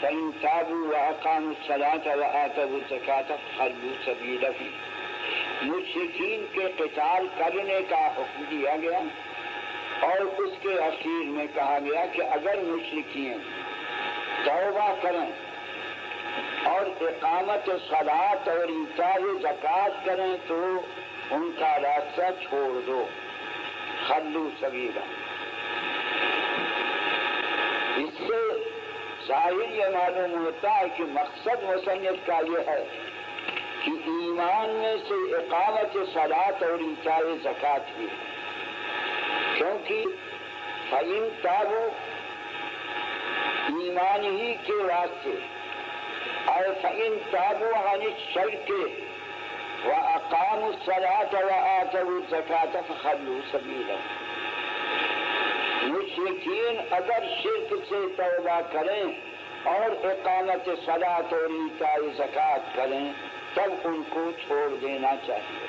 فَإِن تَابُوا وَأَقَامُوا الصَّلَاةَ وَآتَوُا الزَّكَاةَ فَخَلُّوا سَبِيلَهُمْ۔ مشرکین کے قتال کرنے کا حکم دیا گیا، اور اس کے اخیر میں کہا گیا کہ اگر مشرکین توبہ کریں اور اقامت صلاۃ اور ایتاء زکوٰۃ کریں تو ان کا راستہ چھوڑ دو، خلو سبیلا۔ اس سے ظاہر یہ معلوم ہوتا ہے کہ مقصد مصنف کا یہ ہے کہ ایمان میں سے اقامت صلاۃ اور ایتاء زکوٰۃ بھی ہے، کیونکہ فَإِن تَابُوا ایمان ہی کے واسطے، اور فَإِن تَابُوا عَنِ الشِّرْكِ وَأَقَامُوا الصَّلَاةَ وَآتَوُا الزَّكَاةَ فَخَلُّوا سَبِيلَهُمْ۔ مشرکین اگر شرک سے توبہ کریں اور اقامت صلاۃ اور ایتاء زکوٰۃ کریں تب ان کو چھوڑ دینا چاہیے۔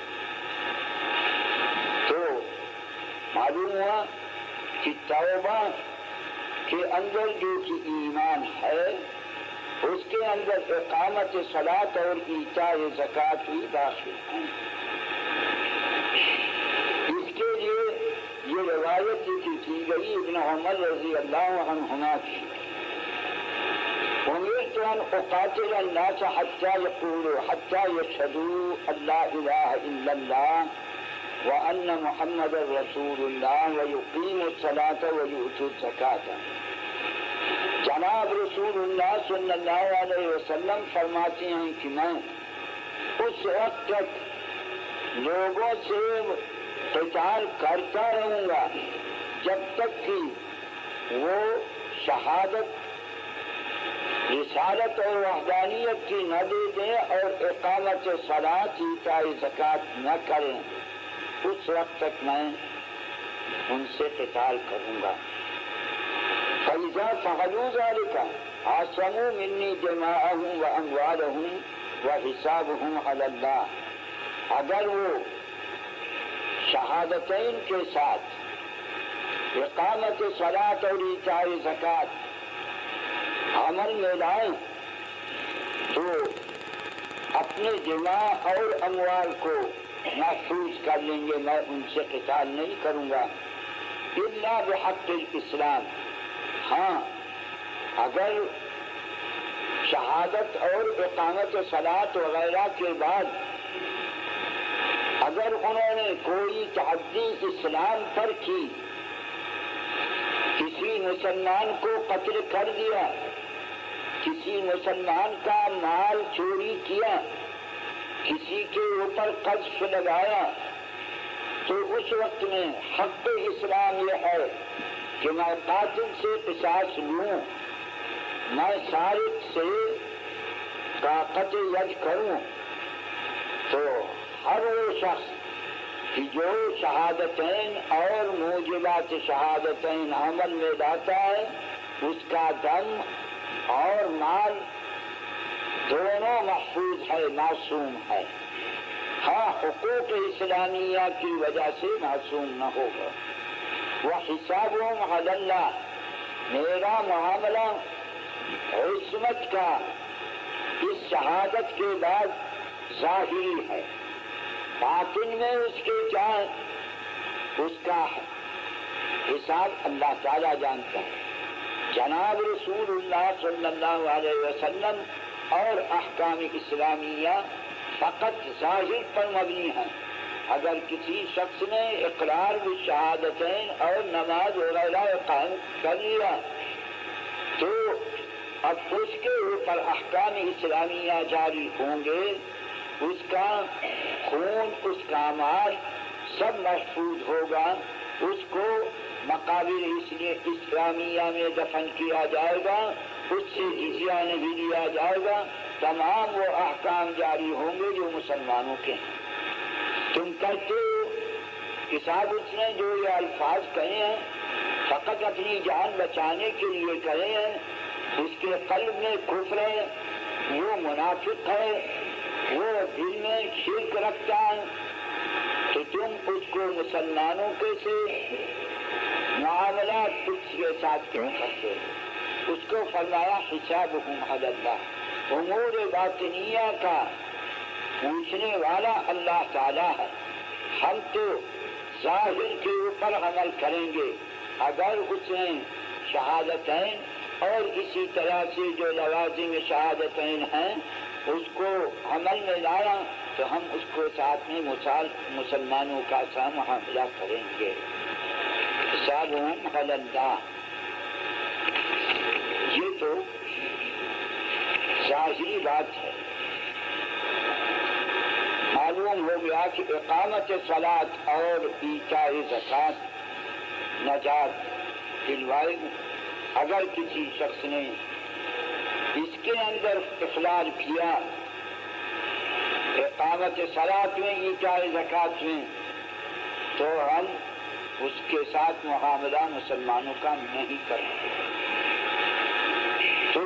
تو معلوم ہوا کہ توبہ کے اندر جو کہ ایمان ہے اس کے اندر اقامت صلاۃ اور ایتاء زکوٰۃ بھی داخل ہیں۔ اس کے لیے یہ روایت ذکر کی گئی ابن عمر رضی اللہ عنہما کی، انہیں أمرت أن أقاتل الناس حتى يشهدوا أن لا إله إلا الله وأن محمد رسول الله ويقيموا الصلاة ويؤتوا الزكاة. جناب رسول اللہ صلی اللہ علیہ وسلم فرماتے ہیں کہ میں اس وقت تک لوگوں سے قتال کرتا رہوں گا جب تک کہ وہ شہادت رسالت اور وحدانیت کی نہ دے دیں اور اقامت صلاۃ ایتاء زکوٰۃ نہ کریں. اس وقت تک میں ان سے قتال کروں گا. فَإِذَا فَعَلُوا ذَلِكَ عَصَمُوا مِنِّي دِمَاءَهُمْ وَأَمْوَالَهُمْ وَحِسَابُهُمْ عَلَى اللَّهِ. اگر وہ شہادتین کے ساتھ اقامت صلاۃ اور ایتاء زکوٰۃ عمل میں لائیں تو اپنے دماء اور اموال کو محفوظ کر لیں گے. میں ان سے قتال نہیں کروں گا الا بحق الاسلام. ہاں اگر شہادت اور اقامت صلاۃ وغیرہ کے بعد اگر انہوں نے کوئی تعدی اسلام پر کی، کسی مسلمان کو قتل کر دیا، کسی مسلمان کا مال چوری کیا، کسی کے اوپر قذف لگایا، تو اس وقت میں حق اسلام یہ ہے کہ میں قاتل سے قصاص لوں، میں سارق سے قطع ید کروں. تو ہر وہ شخص کہ جو شہادتین اور موجبات شہادتین عمل میں لاتا ہے اس کا دم اور مال دونوں محفوظ ہے، معصوم ہے. ہاں حقوق اسلامیہ کی وجہ سے معصوم نہ ہوگا. وحسابهم علی اللہ، میرا معاملہ عصمت کا اس شہادت کے بعد ظاہری ہے، باطن میں اس کے کیا اس کا حساب اللہ تعالیٰ جانتا ہے. جناب رسول اللہ صلی اللہ علیہ وسلم اور احکام اسلامیہ فقط ظاہر پر مبنی ہیں. اگر کسی شخص نے اقرار بالشہادتین اور نماز وغیرہ قائم کر لیا تو اب اس کے اوپر احکام اسلامیہ جاری ہوں گے. اس کا خون، اس کا مال سب محفوظ ہوگا. اس کو مقابر اسلامیہ میں دفن کیا جائے گا، اس سے جزیہ نہیں لیا جائے گا. تمام وہ احکام جاری ہوں گے جو مسلمانوں کے ہیں. تم کہتے ہو کہ صاحب اس نے جو یہ الفاظ کہے ہیں فقط اپنی جان بچانے کے لیے کہے ہیں، اس کے قلب میں کفر ہے، وہ منافق ہے، وہ دل میں شرک رکھتا ہے، تو تم اس کو مسلمانوں کے سے معاملات اس کے ساتھ کیوں کرتے ہو؟ اس کو فرمایا حسابهم علی اللہ، امور باطنیہ کا پوچھنے والا اللہ تعالیٰ ہے. ہم تو ظاہر کے اوپر عمل کریں گے. اگر اس نے شہادتین اور اسی طرح سے جو لوازم شہادتین ہیں اس کو عمل میں لایا تو ہم اس کو ساتھ میں مسلمانوں کا سا معاملہ کریں گے. حسابهم علی اللہ، یہ تو ظاہری بات ہے. معلوم ہو گیا کہ اقامت صلاۃ اور ایتاء زکوٰۃ نجات دلوائے. اگر کسی شخص نے اس کے اندر اخلال کیا اقامت صلاۃ میں، ایتاء زکوٰۃ میں، تو ہم اس کے ساتھ معاملہ مسلمانوں کا نہیں کریں. تو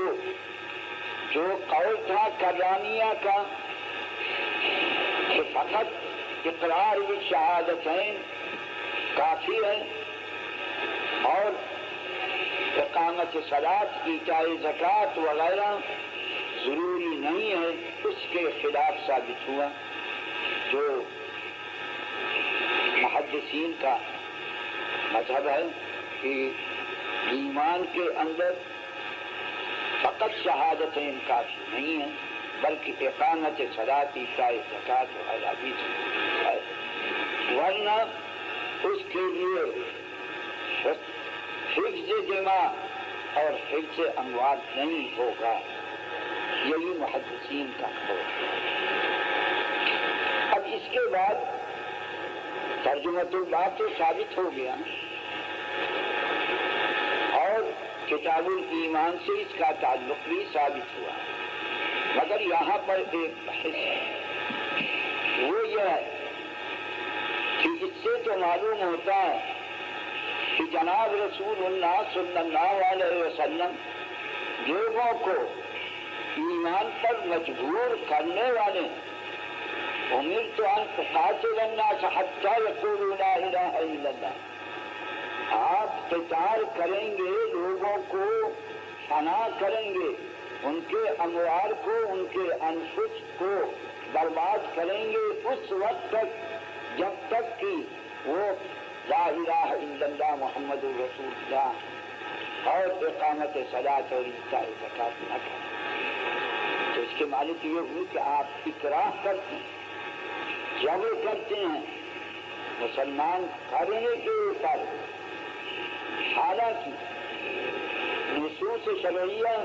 جو قول تھا کرانیہ کا کہ فقط اقرار بالشہادتین کافی ہے اور اقامت صلاۃ، ایتاء زکوٰۃ وغیرہ ضروری نہیں ہے، اس کے خلاف ثابت ہوا. جو محدثین کا مذہب ہے کہ ایمان کے اندر فقط شہادتین کافی نہیں ہیں بلکہ اقامت صلاۃ ایتاء زکوٰۃ و ادائی ہے، ورنہ اس کے لیے حفظ دماء اور حفظ اموال نہیں ہوگا۔ یہی محدثین کا قول ہے۔ اب اس کے بعد ترجمۃ اللہ تو ثابت ہو گیا اور کتاب الایمان سے اس کا تعلق بھی ثابت ہوا، مگر یہاں پر ایک بحث ہے، وہ یہ ہے کہ اس سے تو معلوم ہوتا ہے کہ جناب رسول اللہ صلی اللہ علیہ وسلم لوگوں کو ایمان پر مجبور کرنے والے امرت ان اقاتل الناس حتی یقولوا لا الہ الا اللہ، آپ قتال کریں گے، لوگوں کو فنا کریں گے، ان کے اموال کو، ان کے انفس کو برباد کریں گے اس وقت تک جب تک کہ وہ لا الہ الا اللہ محمد رسول اللہ اور اقامت صلاۃ اور ایتاء زکوٰۃ نہ کریں۔ تو اس کے معنی یہ ہوئی کہ آپ اکراہ کرتے ہیں، جبر کرتے ہیں مسلمان کرنے کے اوپر، حالانکہ نصوص شرعیہ